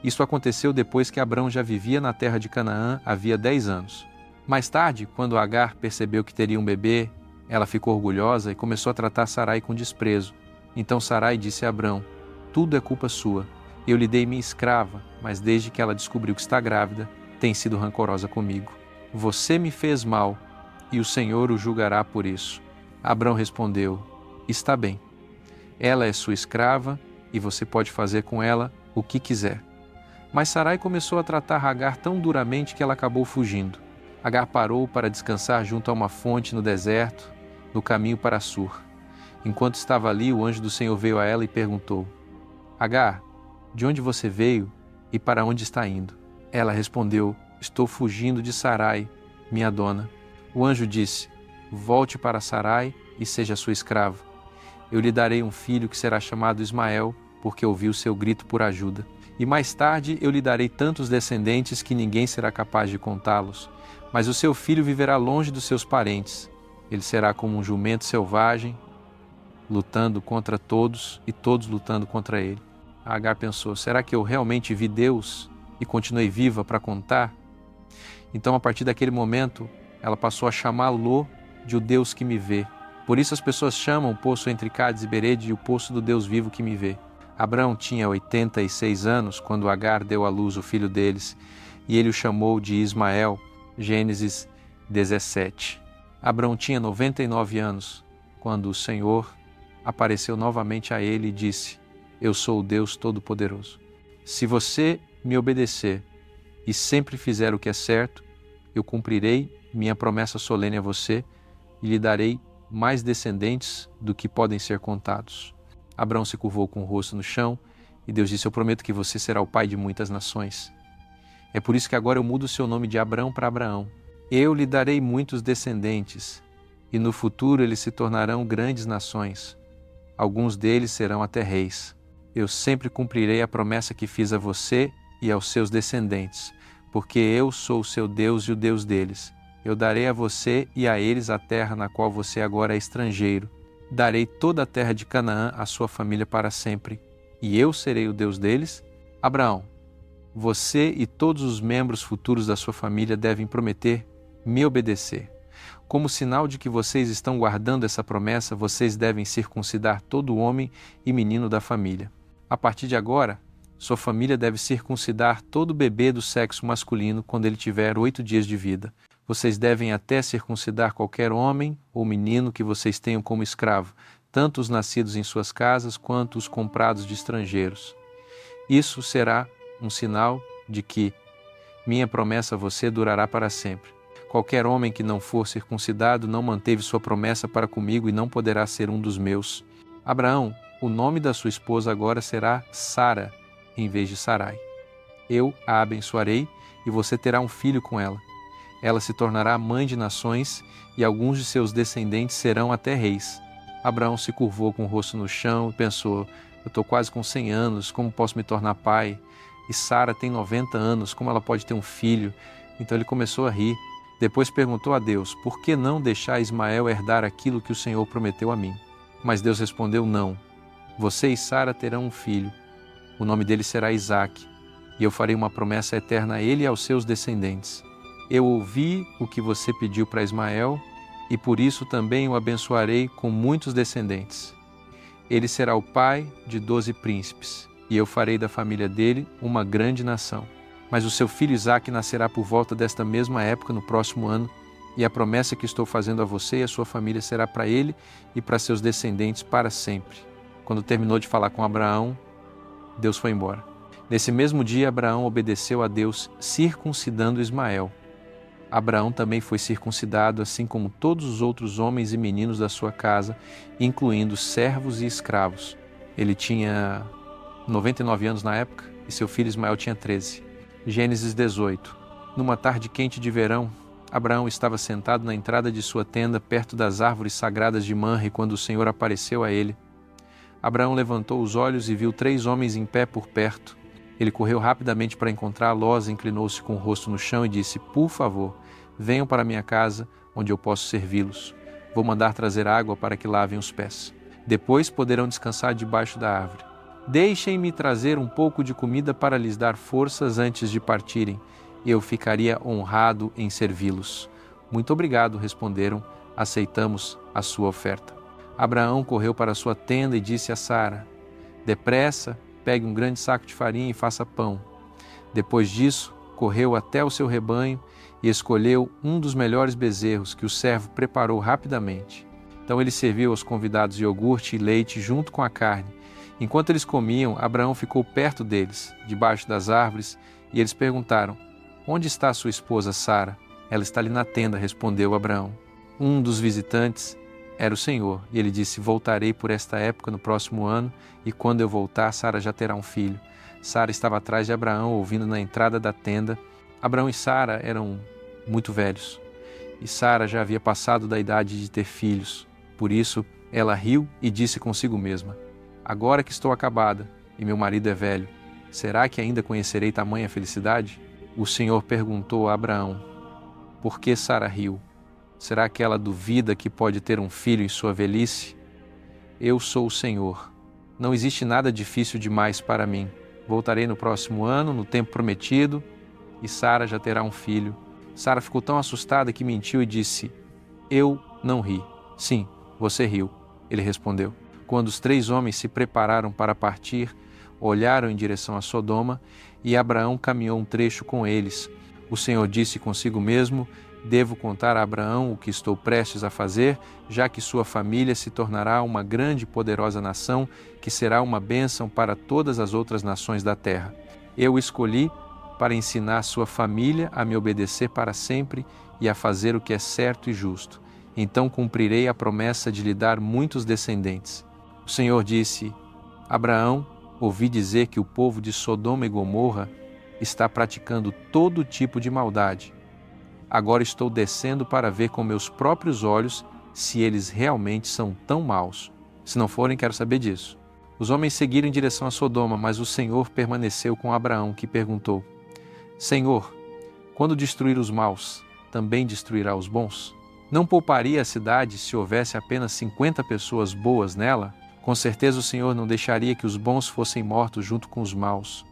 Isso aconteceu depois que Abrão já vivia na terra de Canaã havia 10 anos. Mais tarde, quando Hagar percebeu que teria um bebê, ela ficou orgulhosa e começou a tratar Sarai com desprezo. Então Sarai disse a Abrão: tudo é culpa sua. Eu lhe dei minha escrava, mas desde que ela descobriu que está grávida, tem sido rancorosa comigo. Você me fez mal, e o Senhor o julgará por isso. Abrão respondeu: está bem. Ela é sua escrava, e você pode fazer com ela o que quiser. Mas Sarai começou a tratar Hagar tão duramente que ela acabou fugindo. Hagar parou para descansar junto a uma fonte no deserto, no caminho para Sur. Enquanto estava ali, o anjo do Senhor veio a ela e perguntou: Hagar, de onde você veio e para onde está indo? Ela respondeu: estou fugindo de Sarai, minha dona. O anjo disse: volte para Sarai e seja sua escrava. Eu lhe darei um filho que será chamado Ismael, porque ouvi o seu grito por ajuda. E mais tarde eu lhe darei tantos descendentes que ninguém será capaz de contá-los. Mas o seu filho viverá longe dos seus parentes. Ele será como um jumento selvagem, lutando contra todos e todos lutando contra ele. Agar pensou: será que eu realmente vi Deus e continuei viva para contar? Então, a partir daquele momento, ela passou a chamá-lo de o Deus que me vê. Por isso as pessoas chamam o poço entre Cádiz e Berede de o poço do Deus vivo que me vê. Abrão tinha 86 anos quando Agar deu à luz o filho deles, e ele o chamou de Ismael. Gênesis 17. Abrão tinha 99 anos quando o Senhor apareceu novamente a ele e disse: eu sou o Deus Todo-Poderoso. Se você me obedecer e sempre fizer o que é certo, eu cumprirei minha promessa solene a você e lhe darei mais descendentes do que podem ser contados. Abrão se curvou com o rosto no chão e Deus disse: eu prometo que você será o pai de muitas nações. É por isso que agora eu mudo o seu nome de Abrão para Abraão. Eu lhe darei muitos descendentes, e no futuro eles se tornarão grandes nações. Alguns deles serão até reis. Eu sempre cumprirei a promessa que fiz a você e aos seus descendentes, porque eu sou o seu Deus e o Deus deles. Eu darei a você e a eles a terra na qual você agora é estrangeiro. Darei toda a terra de Canaã à sua família para sempre, e eu serei o Deus deles. Abraão, você e todos os membros futuros da sua família devem prometer me obedecer. Como sinal de que vocês estão guardando essa promessa, vocês devem circuncidar todo homem e menino da família. A partir de agora, sua família deve circuncidar todo bebê do sexo masculino quando ele tiver 8 dias de vida. Vocês devem até circuncidar qualquer homem ou menino que vocês tenham como escravo, tanto os nascidos em suas casas quanto os comprados de estrangeiros. Isso será um sinal de que minha promessa a você durará para sempre. Qualquer homem que não for circuncidado não manteve sua promessa para comigo e não poderá ser um dos meus. Abraão, o nome da sua esposa agora será Sara, em vez de Sarai. Eu a abençoarei e você terá um filho com ela. Ela se tornará mãe de nações e alguns de seus descendentes serão até reis. Abraão se curvou com o rosto no chão e pensou: eu estou quase com 100 anos, como posso me tornar pai? E Sara tem 90 anos, como ela pode ter um filho? Então ele começou a rir. Depois perguntou a Deus: por que não deixar Ismael herdar aquilo que o Senhor prometeu a mim? Mas Deus respondeu: não. Você e Sara terão um filho. O nome dele será Isaque, e eu farei uma promessa eterna a ele e aos seus descendentes. Eu ouvi o que você pediu para Ismael, e por isso também o abençoarei com muitos descendentes. Ele será o pai de 12 príncipes, e eu farei da família dele uma grande nação. Mas o seu filho Isaque nascerá por volta desta mesma época no próximo ano, e a promessa que estou fazendo a você e a sua família será para ele e para seus descendentes para sempre. Quando terminou de falar com Abraão, Deus foi embora. Nesse mesmo dia, Abraão obedeceu a Deus, circuncidando Ismael. Abraão também foi circuncidado, assim como todos os outros homens e meninos da sua casa, incluindo servos e escravos. Ele tinha 99 anos na época e seu filho Ismael tinha 13. Gênesis 18. Numa tarde quente de verão, Abraão estava sentado na entrada de sua tenda, perto das árvores sagradas de Manre, quando o Senhor apareceu a ele. Abraão levantou os olhos e viu 3 homens em pé por perto. Ele correu rapidamente para encontrá-los, inclinou-se com o rosto no chão e disse: por favor, venham para minha casa, onde eu posso servi-los. Vou mandar trazer água para que lavem os pés. Depois poderão descansar debaixo da árvore. Deixem-me trazer um pouco de comida para lhes dar forças antes de partirem. Eu ficaria honrado em servi-los. Muito obrigado, responderam. Aceitamos a sua oferta. Abraão correu para sua tenda e disse a Sara: depressa, pegue um grande saco de farinha e faça pão. Depois disso, correu até o seu rebanho e escolheu um dos melhores bezerros que o servo preparou rapidamente. Então ele serviu aos convidados iogurte e leite junto com a carne. Enquanto eles comiam, Abraão ficou perto deles, debaixo das árvores, e eles perguntaram: onde está sua esposa Sara? Ela está ali na tenda, respondeu Abraão. Um dos visitantes era o Senhor, e ele disse: voltarei por esta época no próximo ano, e quando eu voltar, Sara já terá um filho. Sara estava atrás de Abraão, ouvindo na entrada da tenda. Abraão e Sara eram muito velhos, e Sara já havia passado da idade de ter filhos. Por isso, ela riu e disse consigo mesma: agora que estou acabada, e meu marido é velho, será que ainda conhecerei tamanha felicidade? O Senhor perguntou a Abraão: por que Sara riu? Será que ela duvida que pode ter um filho em sua velhice? Eu sou o Senhor. Não existe nada difícil demais para mim. Voltarei no próximo ano, no tempo prometido, e Sara já terá um filho. Sara ficou tão assustada que mentiu e disse: eu não ri. Sim, você riu, ele respondeu. Quando os 3 homens se prepararam para partir, olharam em direção a Sodoma, e Abraão caminhou um trecho com eles. O Senhor disse consigo mesmo: devo contar a Abraão o que estou prestes a fazer, já que sua família se tornará uma grande e poderosa nação, que será uma bênção para todas as outras nações da terra. Eu o escolhi para ensinar sua família a me obedecer para sempre e a fazer o que é certo e justo. Então cumprirei a promessa de lhe dar muitos descendentes. O Senhor disse: Abraão, ouvi dizer que o povo de Sodoma e Gomorra está praticando todo tipo de maldade. Agora estou descendo para ver com meus próprios olhos se eles realmente são tão maus. Se não forem, quero saber disso. Os homens seguiram em direção a Sodoma, mas o Senhor permaneceu com Abraão, que perguntou: Senhor, quando destruir os maus, também destruirá os bons? Não pouparia a cidade se houvesse apenas 50 pessoas boas nela? Com certeza o Senhor não deixaria que os bons fossem mortos junto com os maus.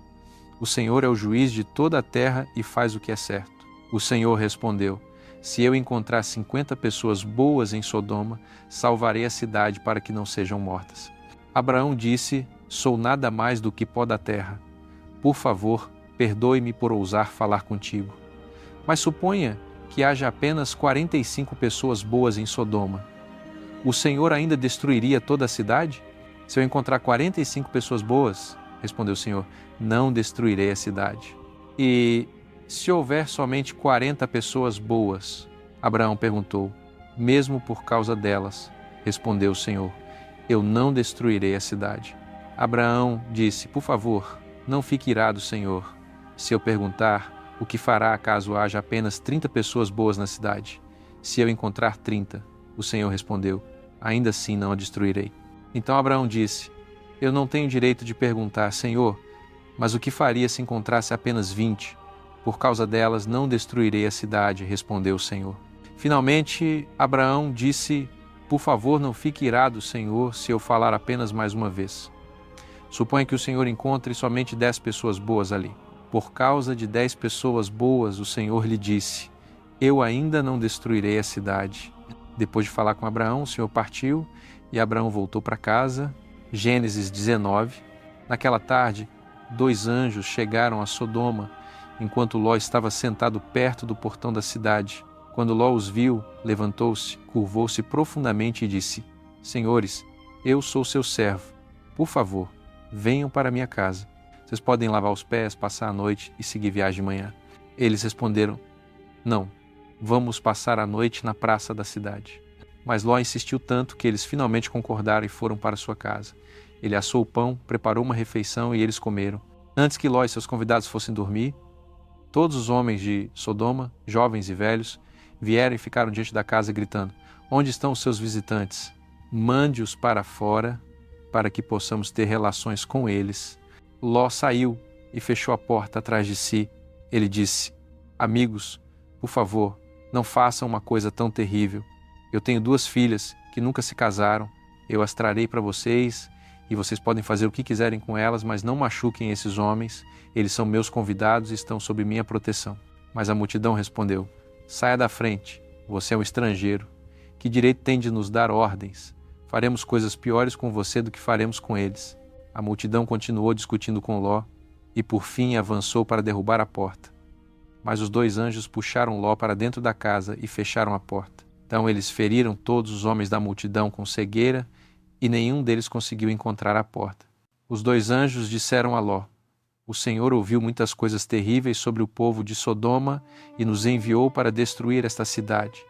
O Senhor é o juiz de toda a terra e faz o que é certo. O Senhor respondeu: Se eu encontrar 50 pessoas boas em Sodoma, salvarei a cidade para que não sejam mortas. Abraão disse: Sou nada mais do que pó da terra. Por favor, perdoe-me por ousar falar contigo. Mas suponha que haja apenas 45 pessoas boas em Sodoma. O Senhor ainda destruiria toda a cidade? Se eu encontrar 45 pessoas boas, respondeu o Senhor, não destruirei a cidade. E se houver somente 40 pessoas boas? Abraão perguntou. Mesmo por causa delas, respondeu o Senhor, eu não destruirei a cidade. Abraão disse: Por favor, não fique irado, Senhor, se eu perguntar o que fará caso haja apenas 30 pessoas boas na cidade. Se eu encontrar 30, o Senhor respondeu: Ainda assim não a destruirei. Então Abraão disse: Eu não tenho direito de perguntar, Senhor, mas o que faria se encontrasse apenas 20? Por causa delas não destruirei a cidade, respondeu o Senhor. Finalmente, Abraão disse: Por favor, não fique irado, Senhor, se eu falar apenas mais uma vez. Suponha que o Senhor encontre somente 10 pessoas boas ali. Por causa de 10 pessoas boas, o Senhor lhe disse: Eu ainda não destruirei a cidade. Depois de falar com Abraão, o Senhor partiu e Abraão voltou para casa. Gênesis 19. Naquela tarde, 2 anjos chegaram a Sodoma, enquanto Ló estava sentado perto do portão da cidade. Quando Ló os viu, levantou-se, curvou-se profundamente e disse: Senhores, eu sou seu servo. Por favor, venham para minha casa. Vocês podem lavar os pés, passar a noite e seguir viagem de manhã. Eles responderam: Não, vamos passar a noite na praça da cidade. Mas Ló insistiu tanto que eles finalmente concordaram e foram para sua casa. Ele assou o pão, preparou uma refeição e eles comeram. Antes que Ló e seus convidados fossem dormir, todos os homens de Sodoma, jovens e velhos, vieram e ficaram diante da casa gritando: Onde estão os seus visitantes? Mande-os para fora para que possamos ter relações com eles. Ló saiu e fechou a porta atrás de si. Ele disse: Amigos, por favor, não façam uma coisa tão terrível. Eu tenho 2 filhas que nunca se casaram. Eu as trarei para vocês e vocês podem fazer o que quiserem com elas, mas não machuquem esses homens. Eles são meus convidados e estão sob minha proteção. Mas a multidão respondeu: Saia da frente, você é um estrangeiro. Que direito tem de nos dar ordens? Faremos coisas piores com você do que faremos com eles. A multidão continuou discutindo com Ló e por fim avançou para derrubar a porta. Mas os 2 anjos puxaram Ló para dentro da casa e fecharam a porta. Então eles feriram todos os homens da multidão com cegueira e nenhum deles conseguiu encontrar a porta. Os 2 anjos disseram a Ló: O Senhor ouviu muitas coisas terríveis sobre o povo de Sodoma e nos enviou para destruir esta cidade.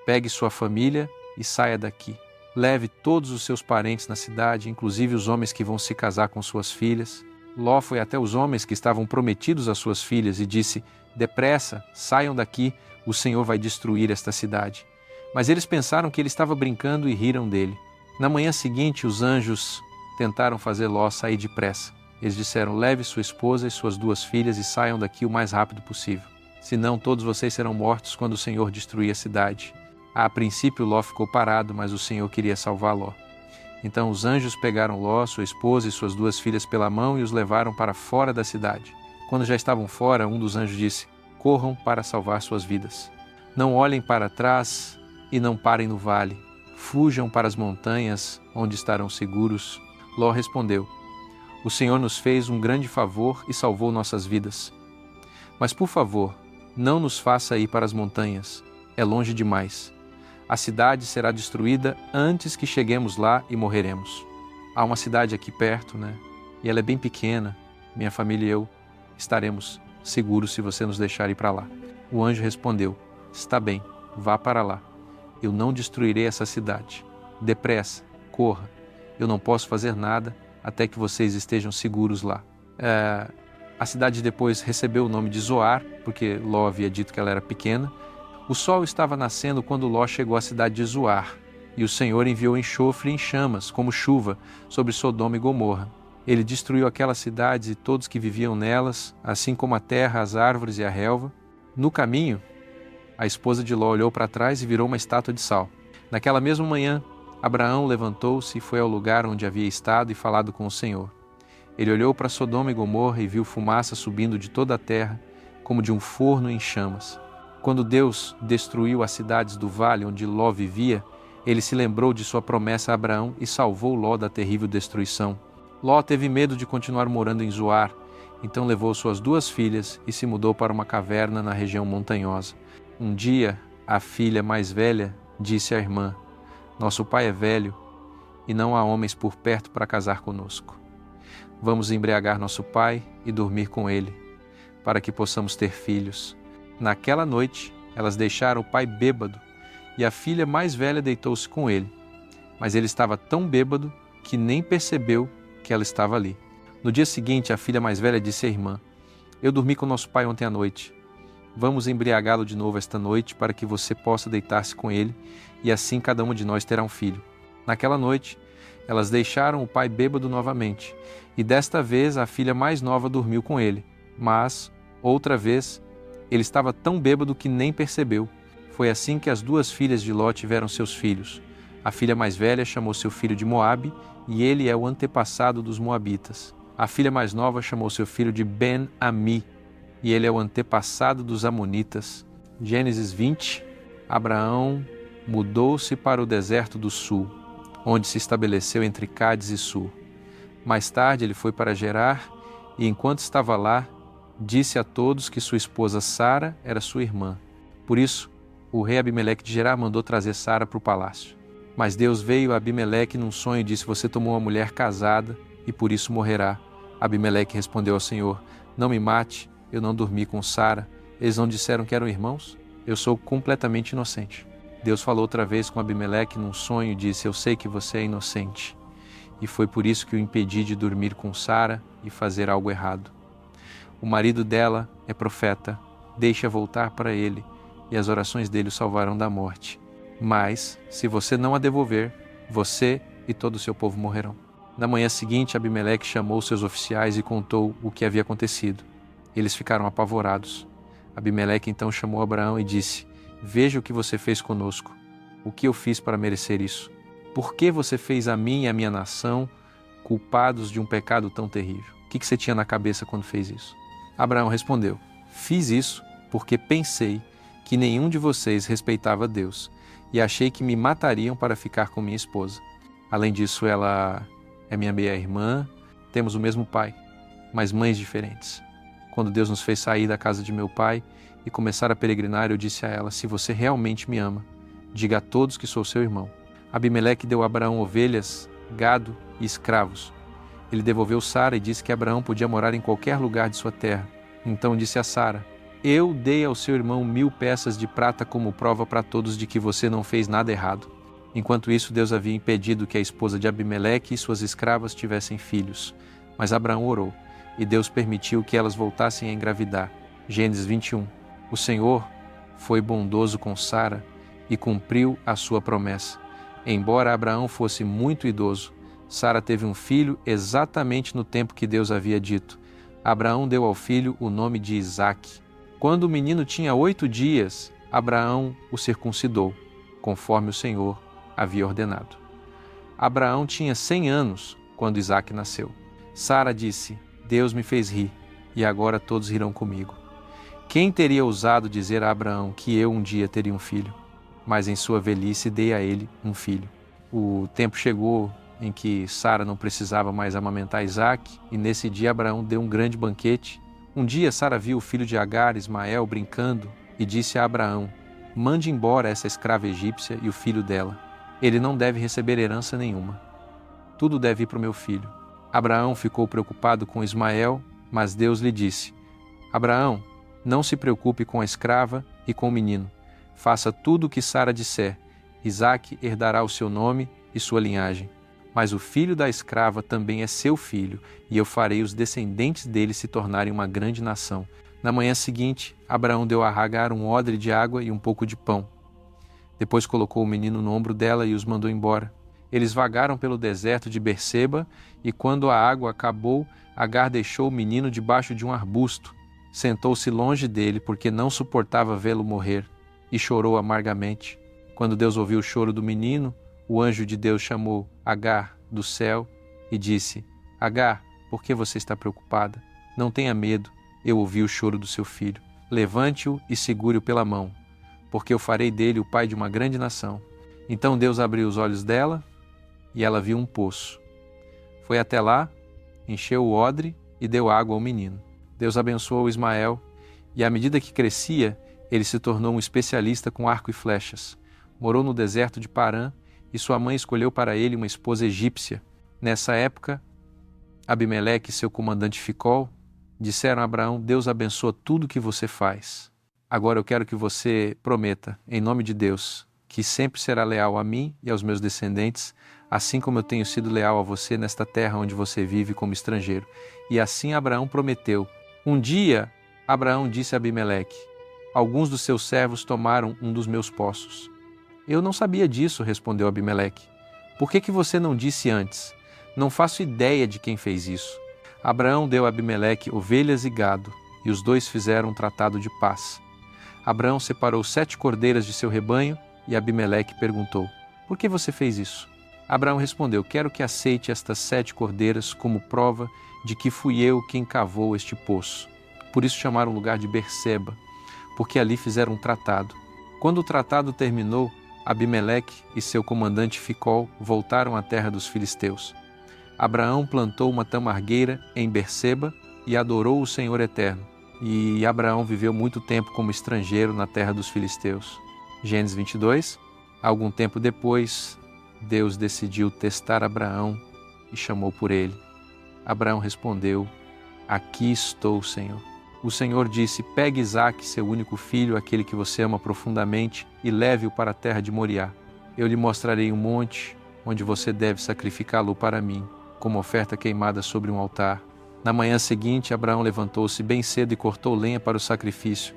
Pegue sua família e saia daqui. Leve todos os seus parentes na cidade, inclusive os homens que vão se casar com suas filhas. Ló foi até os homens que estavam prometidos às suas filhas e disse: Depressa, saiam daqui, o Senhor vai destruir esta cidade. Mas eles pensaram que ele estava brincando e riram dele. Na manhã seguinte, os anjos tentaram fazer Ló sair depressa. Eles disseram: Leve sua esposa e suas 2 filhas e saiam daqui o mais rápido possível. Senão todos vocês serão mortos quando o Senhor destruir a cidade. A princípio Ló ficou parado, mas o Senhor queria salvar Ló. Então os anjos pegaram Ló, sua esposa e suas 2 filhas pela mão e os levaram para fora da cidade. Quando já estavam fora, um dos anjos disse: Corram para salvar suas vidas. Não olhem para trás e não parem no vale. Fujam para as montanhas, onde estarão seguros. Ló respondeu: O Senhor nos fez um grande favor e salvou nossas vidas. Mas, por favor, não nos faça ir para as montanhas. É longe demais. A cidade será destruída antes que cheguemos lá e morreremos. Há uma cidade aqui perto, né? E ela é bem pequena. Minha família e eu estaremos seguros se você nos deixar ir para lá. O anjo respondeu: Está bem, vá para lá. Eu não destruirei essa cidade. Depressa, corra. Eu não posso fazer nada até que vocês estejam seguros lá. A cidade depois recebeu o nome de Zoar, porque Ló havia dito que ela era pequena. O sol estava nascendo quando Ló chegou à cidade de Zoar. E o Senhor enviou enxofre em chamas, como chuva, sobre Sodoma e Gomorra. Ele destruiu aquelas cidades e todos que viviam nelas, assim como a terra, as árvores e a relva. No caminho, a esposa de Ló olhou para trás e virou uma estátua de sal. Naquela mesma manhã, Abraão levantou-se e foi ao lugar onde havia estado e falado com o Senhor. Ele olhou para Sodoma e Gomorra e viu fumaça subindo de toda a terra, como de um forno em chamas. Quando Deus destruiu as cidades do vale onde Ló vivia, ele se lembrou de sua promessa a Abraão e salvou Ló da terrível destruição. Ló teve medo de continuar morando em Zoar, então levou suas 2 filhas e se mudou para uma caverna na região montanhosa. Um dia, a filha mais velha disse à irmã: "Nosso pai é velho e não há homens por perto para casar conosco. Vamos embriagar nosso pai e dormir com ele, para que possamos ter filhos." Naquela noite, elas deixaram o pai bêbado e a filha mais velha deitou-se com ele. Mas ele estava tão bêbado que nem percebeu que ela estava ali. No dia seguinte, a filha mais velha disse à irmã: "Eu dormi com nosso pai ontem à noite. Vamos embriagá-lo de novo esta noite para que você possa deitar-se com ele e assim cada uma de nós terá um filho." Naquela noite, elas deixaram o pai bêbado novamente e desta vez a filha mais nova dormiu com ele. Mas, outra vez, ele estava tão bêbado que nem percebeu. Foi assim que as 2 filhas de Ló tiveram seus filhos. A filha mais velha chamou seu filho de Moabe, e ele é o antepassado dos moabitas. A filha mais nova chamou seu filho de Ben-Ami, e ele é o antepassado dos amonitas. Gênesis 20, Abraão mudou-se para o deserto do sul, onde se estabeleceu entre Cádiz e Sur. Mais tarde ele foi para Gerar, e enquanto estava lá, disse a todos que sua esposa Sara era sua irmã. Por isso, o rei Abimeleque de Gerar mandou trazer Sara para o palácio. Mas Deus veio a Abimeleque num sonho e disse: "Você tomou uma mulher casada e por isso morrerá." Abimeleque respondeu ao Senhor: "Não me mate, eu não dormi com Sara. Eles não disseram que eram irmãos? Eu sou completamente inocente." Deus falou outra vez com Abimeleque num sonho e disse: "Eu sei que você é inocente. E foi por isso que o impedi de dormir com Sara e fazer algo errado. O marido dela é profeta. Deixa voltar para ele, e as orações dele o salvarão da morte. Mas, se você não a devolver, você e todo o seu povo morrerão." Na manhã seguinte, Abimeleque chamou seus oficiais e contou o que havia acontecido. Eles ficaram apavorados. Abimeleque então chamou Abraão e disse: "Veja o que você fez conosco. O que eu fiz para merecer isso? Por que você fez a mim e a minha nação culpados de um pecado tão terrível? O que você tinha na cabeça quando fez isso?" Abraão respondeu: "Fiz isso porque pensei que nenhum de vocês respeitava Deus e achei que me matariam para ficar com minha esposa. Além disso, ela é minha meia-irmã, temos o mesmo pai, mas mães diferentes. Quando Deus nos fez sair da casa de meu pai e começar a peregrinar, eu disse a ela: se você realmente me ama, diga a todos que sou seu irmão." Abimeleque deu a Abraão ovelhas, gado e escravos. Ele devolveu Sara e disse que Abraão podia morar em qualquer lugar de sua terra. Então disse a Sara: "Eu dei ao seu irmão 1000 peças de prata como prova para todos de que você não fez nada errado." Enquanto isso, Deus havia impedido que a esposa de Abimeleque e suas escravas tivessem filhos. Mas Abraão orou, e Deus permitiu que elas voltassem a engravidar. Gênesis 21. O Senhor foi bondoso com Sara e cumpriu a sua promessa. Embora Abraão fosse muito idoso, Sara teve um filho exatamente no tempo que Deus havia dito. Abraão deu ao filho o nome de Isaque. Quando o menino tinha 8 dias, Abraão o circuncidou, conforme o Senhor havia ordenado. Abraão tinha 100 anos quando Isaque nasceu. Sara disse: "Deus me fez rir, e agora todos rirão comigo." Quem teria ousado dizer a Abraão que eu um dia teria um filho? Mas em sua velhice dei a ele um filho. O tempo chegou em que Sara não precisava mais amamentar Isaque, e nesse dia Abraão deu um grande banquete. Um dia Sara viu o filho de Agar, Ismael, brincando e disse a Abraão: "Mande embora essa escrava egípcia e o filho dela. Ele não deve receber herança nenhuma. Tudo deve ir para o meu filho." Abraão ficou preocupado com Ismael, mas Deus lhe disse: "Abraão, não se preocupe com a escrava e com o menino. Faça tudo o que Sara disser. Isaque herdará o seu nome e sua linhagem. Mas o filho da escrava também é seu filho, e eu farei os descendentes dele se tornarem uma grande nação." Na manhã seguinte, Abraão deu a Agar um odre de água e um pouco de pão. Depois colocou o menino no ombro dela e os mandou embora. Eles vagaram pelo deserto de Berseba, e quando a água acabou, Agar deixou o menino debaixo de um arbusto. Sentou-se longe dele, porque não suportava vê-lo morrer, e chorou amargamente. Quando Deus ouviu o choro do menino, o anjo de Deus chamou Agar do céu e disse: Agar, por que você está preocupada? Não tenha medo, eu ouvi o choro do seu filho. Levante-o e segure-o pela mão, porque eu farei dele o pai de uma grande nação. Então Deus abriu os olhos dela, e ela viu um poço. Foi até lá, encheu o odre e deu água ao menino. Deus abençoou Ismael, e à medida que crescia, ele se tornou um especialista com arco e flechas. Morou no deserto de Parã, e sua mãe escolheu para ele uma esposa egípcia. Nessa época, Abimeleque e seu comandante Ficol disseram a Abraão: Deus abençoa tudo que você faz. Agora eu quero que você prometa, em nome de Deus, que sempre será leal a mim e aos meus descendentes, assim como eu tenho sido leal a você nesta terra onde você vive como estrangeiro. E assim Abraão prometeu. Um dia, Abraão disse a Abimeleque: alguns dos seus servos tomaram um dos meus poços. Eu não sabia disso, respondeu Abimeleque. Por que você não disse antes? Não faço ideia de quem fez isso. Abraão deu a Abimeleque ovelhas e gado, e os dois fizeram um tratado de paz. Abraão separou 7 cordeiras de seu rebanho, e Abimeleque perguntou: por que você fez isso? Abraão respondeu: quero que aceite estas 7 cordeiras como prova de que fui eu quem cavou este poço. Por isso chamaram o lugar de Berseba, porque ali fizeram um tratado. Quando o tratado terminou, Abimeleque e seu comandante Ficol voltaram à terra dos filisteus. Abraão plantou uma tamargueira em Berseba e adorou o Senhor Eterno. E Abraão viveu muito tempo como estrangeiro na terra dos filisteus. Gênesis 22. Algum tempo depois, Deus decidiu testar Abraão e chamou por ele. Abraão respondeu: aqui estou, Senhor. O Senhor disse: pegue Isaque, seu único filho, aquele que você ama profundamente, e leve-o para a terra de Moriá. Eu lhe mostrarei um monte onde você deve sacrificá-lo para mim, como oferta queimada sobre um altar. Na manhã seguinte, Abraão levantou-se bem cedo e cortou lenha para o sacrifício.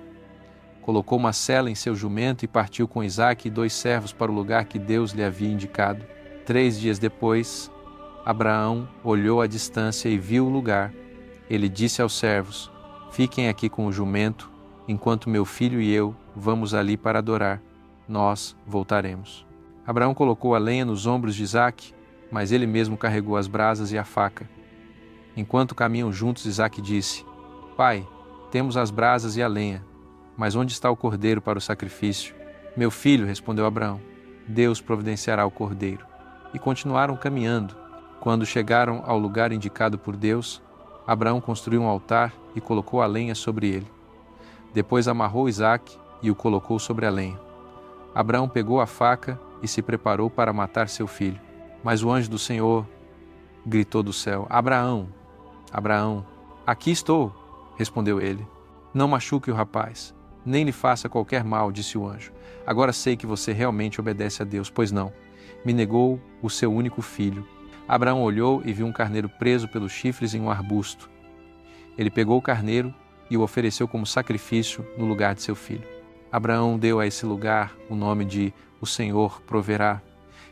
Colocou uma sela em seu jumento e partiu com Isaque e 2 servos para o lugar que Deus lhe havia indicado. 3 dias depois, Abraão olhou à distância e viu o lugar. Ele disse aos servos: fiquem aqui com o jumento, enquanto meu filho e eu vamos ali para adorar. Nós voltaremos. Abraão colocou a lenha nos ombros de Isaque, mas ele mesmo carregou as brasas e a faca. Enquanto caminham juntos, Isaque disse: pai, temos as brasas e a lenha, mas onde está o cordeiro para o sacrifício? Meu filho, respondeu Abraão, Deus providenciará o cordeiro. E continuaram caminhando. Quando chegaram ao lugar indicado por Deus, Abraão construiu um altar e colocou a lenha sobre ele. Depois amarrou Isaque e o colocou sobre a lenha. Abraão pegou a faca e se preparou para matar seu filho. Mas o anjo do Senhor gritou do céu: Abraão, Abraão. Aqui estou, respondeu ele. Não machuque o rapaz, nem lhe faça qualquer mal, disse o anjo. Agora sei que você realmente obedece a Deus, pois não. Me negou o seu único filho. Abraão olhou e viu um carneiro preso pelos chifres em um arbusto. Ele pegou o carneiro e o ofereceu como sacrifício no lugar de seu filho. Abraão deu a esse lugar o nome de O Senhor Proverá.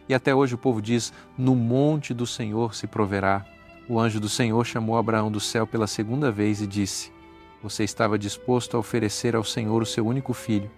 E até hoje o povo diz: no monte do Senhor se proverá. O anjo do Senhor chamou Abraão do céu pela 2ª vez e disse: você estava disposto a oferecer ao Senhor o seu único filho,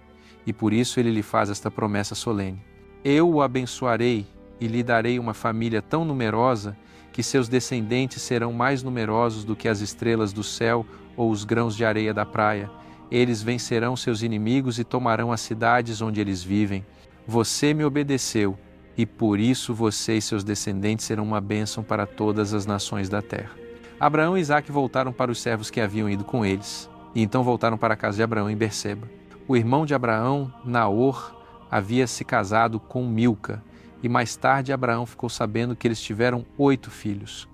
e por isso ele lhe faz esta promessa solene. Eu o abençoarei e lhe darei uma família tão numerosa que seus descendentes serão mais numerosos do que as estrelas do céu ou os grãos de areia da praia. Eles vencerão seus inimigos e tomarão as cidades onde eles vivem. Você me obedeceu, e por isso você e seus descendentes serão uma bênção para todas as nações da terra. Abraão e Isaque voltaram para os servos que haviam ido com eles, e então voltaram para a casa de Abraão em Berseba. O irmão de Abraão, Naor, havia se casado com Milca, e mais tarde Abraão ficou sabendo que eles tiveram 8 filhos.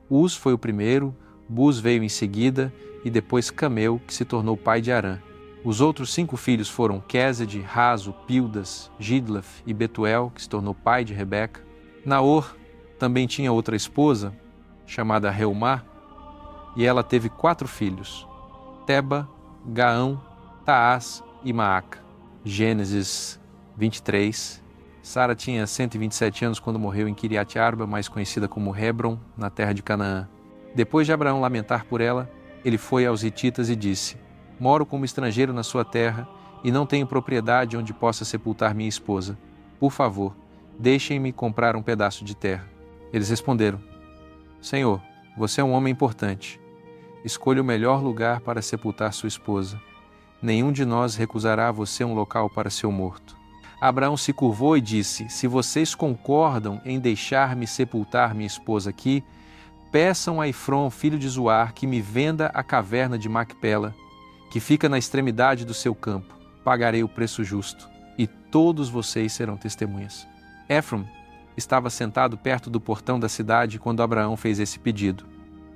Uz foi o primeiro, Buz veio em seguida, e depois Cameu, que se tornou pai de Arã. Os outros 5 filhos foram Quésed, Razo, Pildas, Gidlaf e Betuel, que se tornou pai de Rebeca. Naor também tinha outra esposa, chamada Reumá, e ela teve 4 filhos, Teba, Gaão, Taás e Maaca. Gênesis 23. Sara tinha 127 anos quando morreu em Kiriat Arba, mais conhecida como Hebron, na terra de Canaã. Depois de Abraão lamentar por ela, ele foi aos hititas e disse: Moro como estrangeiro na sua terra e não tenho propriedade onde possa sepultar minha esposa. Por favor, deixem-me comprar um pedaço de terra. Eles responderam: Senhor, você é um homem importante. Escolha o melhor lugar para sepultar sua esposa. Nenhum de nós recusará a você um local para seu morto. Abraão se curvou e disse: Se vocês concordam em deixar-me sepultar minha esposa aqui, peçam a Efron, filho de Zoar, que me venda a caverna de Macpela, que fica na extremidade do seu campo. Pagarei o preço justo, e todos vocês serão testemunhas. Efron estava sentado perto do portão da cidade quando Abraão fez esse pedido.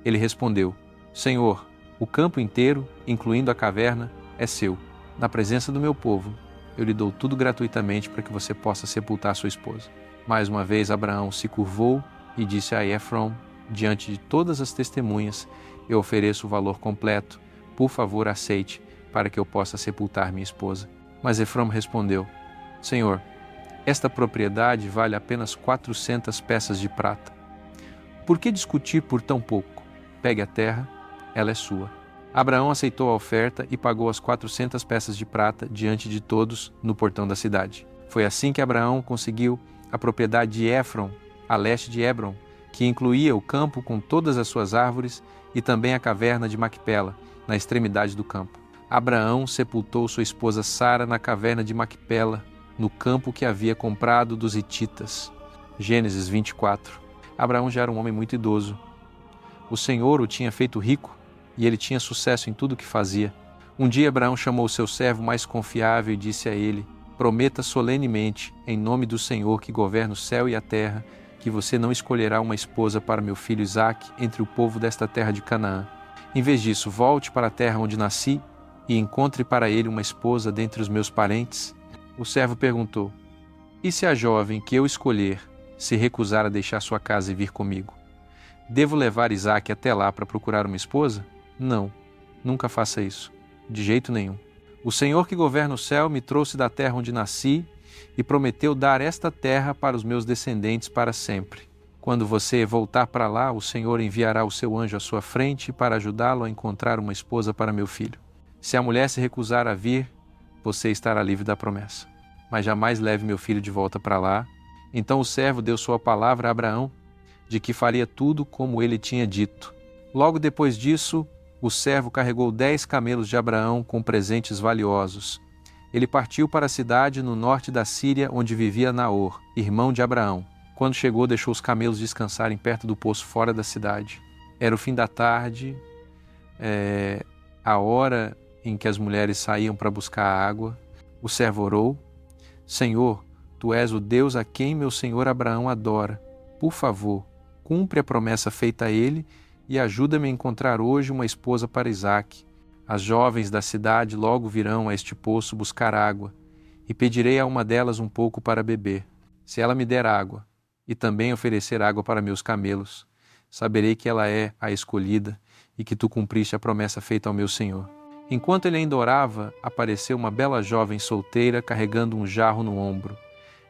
Ele respondeu: Senhor, o campo inteiro, incluindo a caverna, é seu. Na presença do meu povo, eu lhe dou tudo gratuitamente para que você possa sepultar sua esposa. Mais uma vez, Abraão se curvou e disse a Efron: Diante de todas as testemunhas, eu ofereço o valor completo. Por favor, aceite, para que eu possa sepultar minha esposa. Mas Efron respondeu: Senhor, esta propriedade vale apenas 400 peças de prata. Por que discutir por tão pouco? Pegue a terra, ela é sua. Abraão aceitou a oferta e pagou as 400 peças de prata diante de todos no portão da cidade. Foi assim que Abraão conseguiu a propriedade de Efron, a leste de Hebron, que incluía o campo com todas as suas árvores e também a caverna de Macpela, na extremidade do campo. Abraão sepultou sua esposa Sara na caverna de Macpela, no campo que havia comprado dos hititas. Gênesis 24. Abraão já era um homem muito idoso. O Senhor o tinha feito rico e ele tinha sucesso em tudo o que fazia. Um dia Abraão chamou seu servo mais confiável e disse a ele: Prometa solenemente, em nome do Senhor que governa o céu e a terra, que você não escolherá uma esposa para meu filho Isaque entre o povo desta terra de Canaã. Em vez disso, volte para a terra onde nasci e encontre para ele uma esposa dentre os meus parentes. O servo perguntou: E se a jovem que eu escolher se recusar a deixar sua casa e vir comigo? Devo levar Isaque até lá para procurar uma esposa? Não, nunca faça isso, de jeito nenhum. O Senhor que governa o céu me trouxe da terra onde nasci e prometeu dar esta terra para os meus descendentes para sempre. Quando você voltar para lá, o Senhor enviará o seu anjo à sua frente para ajudá-lo a encontrar uma esposa para meu filho. Se a mulher se recusar a vir, você estará livre da promessa. Mas jamais leve meu filho de volta para lá. Então o servo deu sua palavra a Abraão, de que faria tudo como ele tinha dito. Logo depois disso, o servo carregou 10 camelos de Abraão com presentes valiosos. Ele partiu para a cidade no norte da Síria, onde vivia Naor, irmão de Abraão. Quando chegou, deixou os camelos descansarem perto do poço fora da cidade. Era o fim da tarde, a hora em que as mulheres saíam para buscar água. O servo orou: Senhor, tu és o Deus a quem meu senhor Abraão adora. Por favor, cumpre a promessa feita a ele e ajuda-me a encontrar hoje uma esposa para Isaque. As jovens da cidade logo virão a este poço buscar água, e pedirei a uma delas um pouco para beber. Se ela me der água, e também oferecer água para meus camelos, saberei que ela é a escolhida e que tu cumpriste a promessa feita ao meu senhor. Enquanto ele ainda orava, apareceu uma bela jovem solteira carregando um jarro no ombro.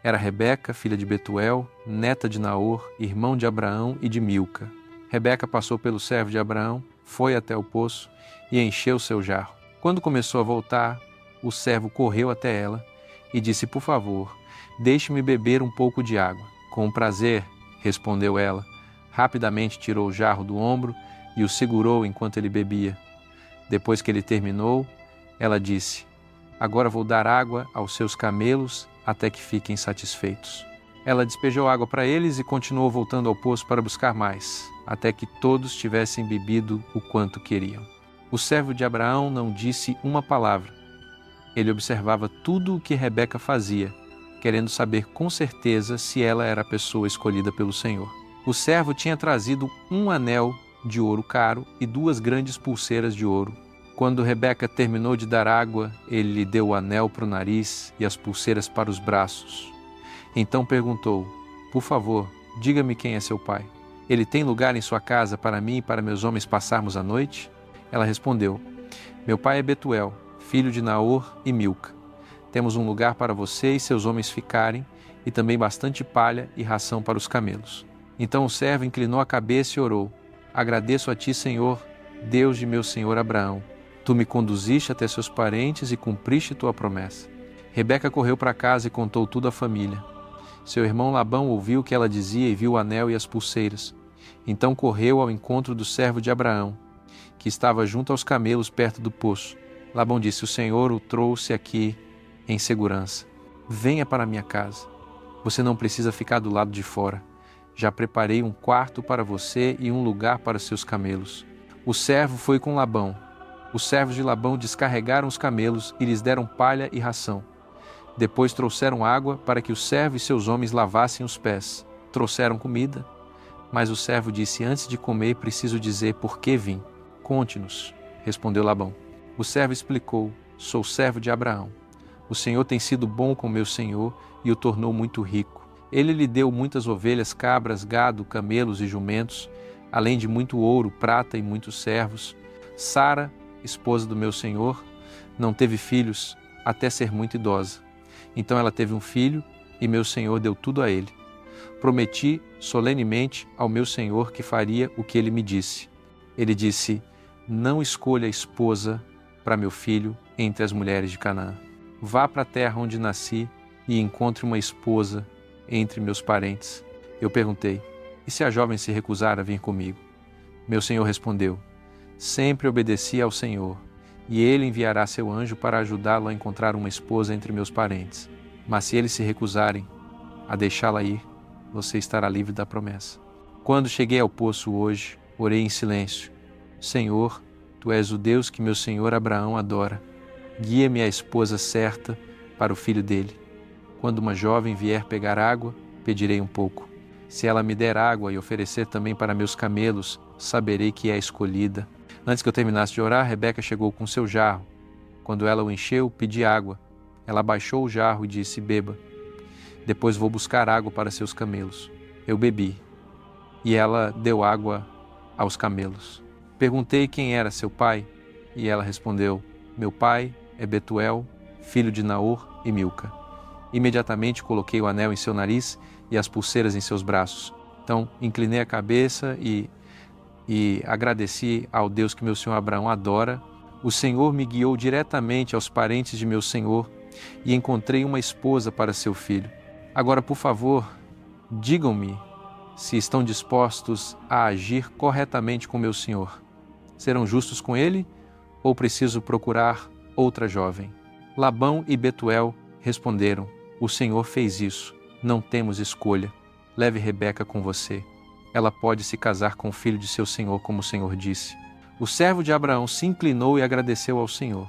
Era Rebeca, filha de Betuel, neta de Naor, irmão de Abraão e de Milca. Rebeca passou pelo servo de Abraão, foi até o poço e encheu seu jarro. Quando começou a voltar, o servo correu até ela e disse: Por favor, deixe-me beber um pouco de água. Com prazer, respondeu ela. Rapidamente tirou o jarro do ombro e o segurou enquanto ele bebia. Depois que ele terminou, ela disse: Agora vou dar água aos seus camelos até que fiquem satisfeitos. Ela despejou água para eles e continuou voltando ao poço para buscar mais, até que todos tivessem bebido o quanto queriam. O servo de Abraão não disse uma palavra. Ele observava tudo o que Rebeca fazia, querendo saber com certeza se ela era a pessoa escolhida pelo Senhor. O servo tinha trazido um anel de ouro caro e 2 grandes pulseiras de ouro. Quando Rebeca terminou de dar água, ele lhe deu o anel para o nariz e as pulseiras para os braços. Então perguntou: Por favor, diga-me quem é seu pai. Ele tem lugar em sua casa para mim e para meus homens passarmos a noite? Ela respondeu: Meu pai é Betuel, filho de Naor e Milca. Temos um lugar para você e seus homens ficarem, e também bastante palha e ração para os camelos. Então o servo inclinou a cabeça e orou: Agradeço a ti, Senhor, Deus de meu senhor Abraão. Tu me conduziste até seus parentes e cumpriste tua promessa. Rebeca correu para casa e contou tudo à família. Seu irmão Labão ouviu o que ela dizia e viu o anel e as pulseiras. Então correu ao encontro do servo de Abraão, que estava junto aos camelos perto do poço. Labão disse: O Senhor o trouxe aqui em segurança. Venha para minha casa. Você não precisa ficar do lado de fora. Já preparei um quarto para você e um lugar para seus camelos. O servo foi com Labão. Os servos de Labão descarregaram os camelos e lhes deram palha e ração. Depois trouxeram água para que o servo e seus homens lavassem os pés. Trouxeram comida, mas o servo disse: Antes de comer, preciso dizer por que vim. Conte-nos, respondeu Labão. O servo explicou: Sou servo de Abraão. O Senhor tem sido bom com meu senhor e o tornou muito rico. Ele lhe deu muitas ovelhas, cabras, gado, camelos e jumentos, além de muito ouro, prata e muitos servos. Sara, esposa do meu senhor, não teve filhos até ser muito idosa. Então ela teve um filho e meu senhor deu tudo a ele. Prometi solenemente ao meu senhor que faria o que ele me disse. Ele disse: Não escolha esposa para meu filho entre as mulheres de Canaã. Vá para a terra onde nasci e encontre uma esposa entre meus parentes. Eu perguntei: E se a jovem se recusar a vir comigo? Meu senhor respondeu: Sempre obedeci ao Senhor, e ele enviará seu anjo para ajudá-lo a encontrar uma esposa entre meus parentes. Mas se eles se recusarem a deixá-la ir, você estará livre da promessa. Quando cheguei ao poço hoje, orei em silêncio: Senhor, tu és o Deus que meu senhor Abraão adora. Guia-me a esposa certa para o filho dele. Quando uma jovem vier pegar água, pedirei um pouco. Se ela me der água e oferecer também para meus camelos, saberei que é escolhida. Antes que eu terminasse de orar, Rebeca chegou com seu jarro. Quando ela o encheu, pedi água. Ela abaixou o jarro e disse: Beba. Depois vou buscar água para seus camelos. Eu bebi. E ela deu água aos camelos. Perguntei quem era seu pai, e ela respondeu: Meu pai é Betuel, filho de Naor e Milca. Imediatamente coloquei o anel em seu nariz e as pulseiras em seus braços. Então inclinei a cabeça e agradeci ao Deus que meu senhor Abraão adora. O Senhor me guiou diretamente aos parentes de meu senhor e encontrei uma esposa para seu filho. Agora, por favor, digam-me se estão dispostos a agir corretamente com meu senhor. Serão justos com ele ou preciso procurar outra jovem? Labão e Betuel responderam: O Senhor fez isso, não temos escolha. Leve Rebeca com você. Ela pode se casar com o filho de seu senhor, como o Senhor disse. O servo de Abraão se inclinou e agradeceu ao Senhor.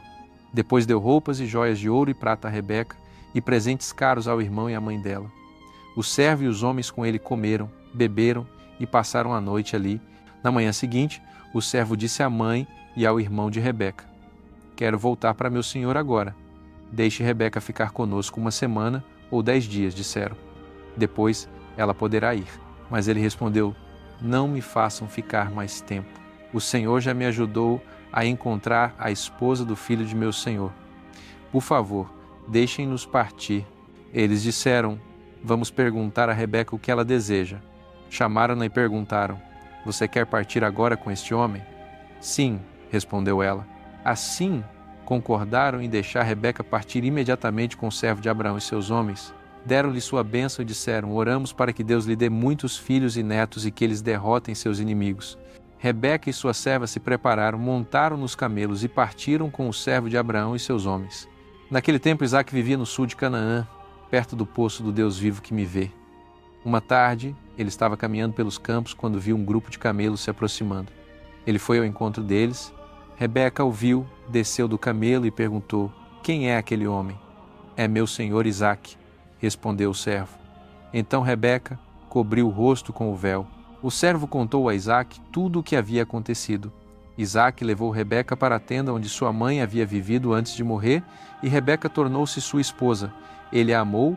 Depois deu roupas e joias de ouro e prata a Rebeca e presentes caros ao irmão e à mãe dela. O servo e os homens com ele comeram, beberam e passaram a noite ali. Na manhã seguinte, o servo disse à mãe e ao irmão de Rebeca: Quero voltar para meu senhor agora. Deixe Rebeca ficar conosco 1 semana ou 10 dias, disseram. Depois ela poderá ir. Mas ele respondeu: Não me façam ficar mais tempo. O Senhor já me ajudou a encontrar a esposa do filho de meu senhor. Por favor, deixem-nos partir. Eles disseram: Vamos perguntar a Rebeca o que ela deseja. Chamaram-na e perguntaram: Você quer partir agora com este homem? Sim, respondeu ela. Assim, concordaram em deixar Rebeca partir imediatamente com o servo de Abraão e seus homens. Deram-lhe sua bênção e disseram: Oramos para que Deus lhe dê muitos filhos e netos e que eles derrotem seus inimigos. Rebeca e sua serva se prepararam, montaram nos camelos e partiram com o servo de Abraão e seus homens. Naquele tempo, Isaque vivia no sul de Canaã, perto do poço do Deus vivo que me vê. Uma tarde, ele estava caminhando pelos campos quando viu um grupo de camelos se aproximando. Ele foi ao encontro deles. Rebeca o viu, desceu do camelo e perguntou: Quem é aquele homem? É meu senhor Isaque, respondeu o servo. Então Rebeca cobriu o rosto com o véu. O servo contou a Isaque tudo o que havia acontecido. Isaque levou Rebeca para a tenda onde sua mãe havia vivido antes de morrer e Rebeca tornou-se sua esposa. Ele a amou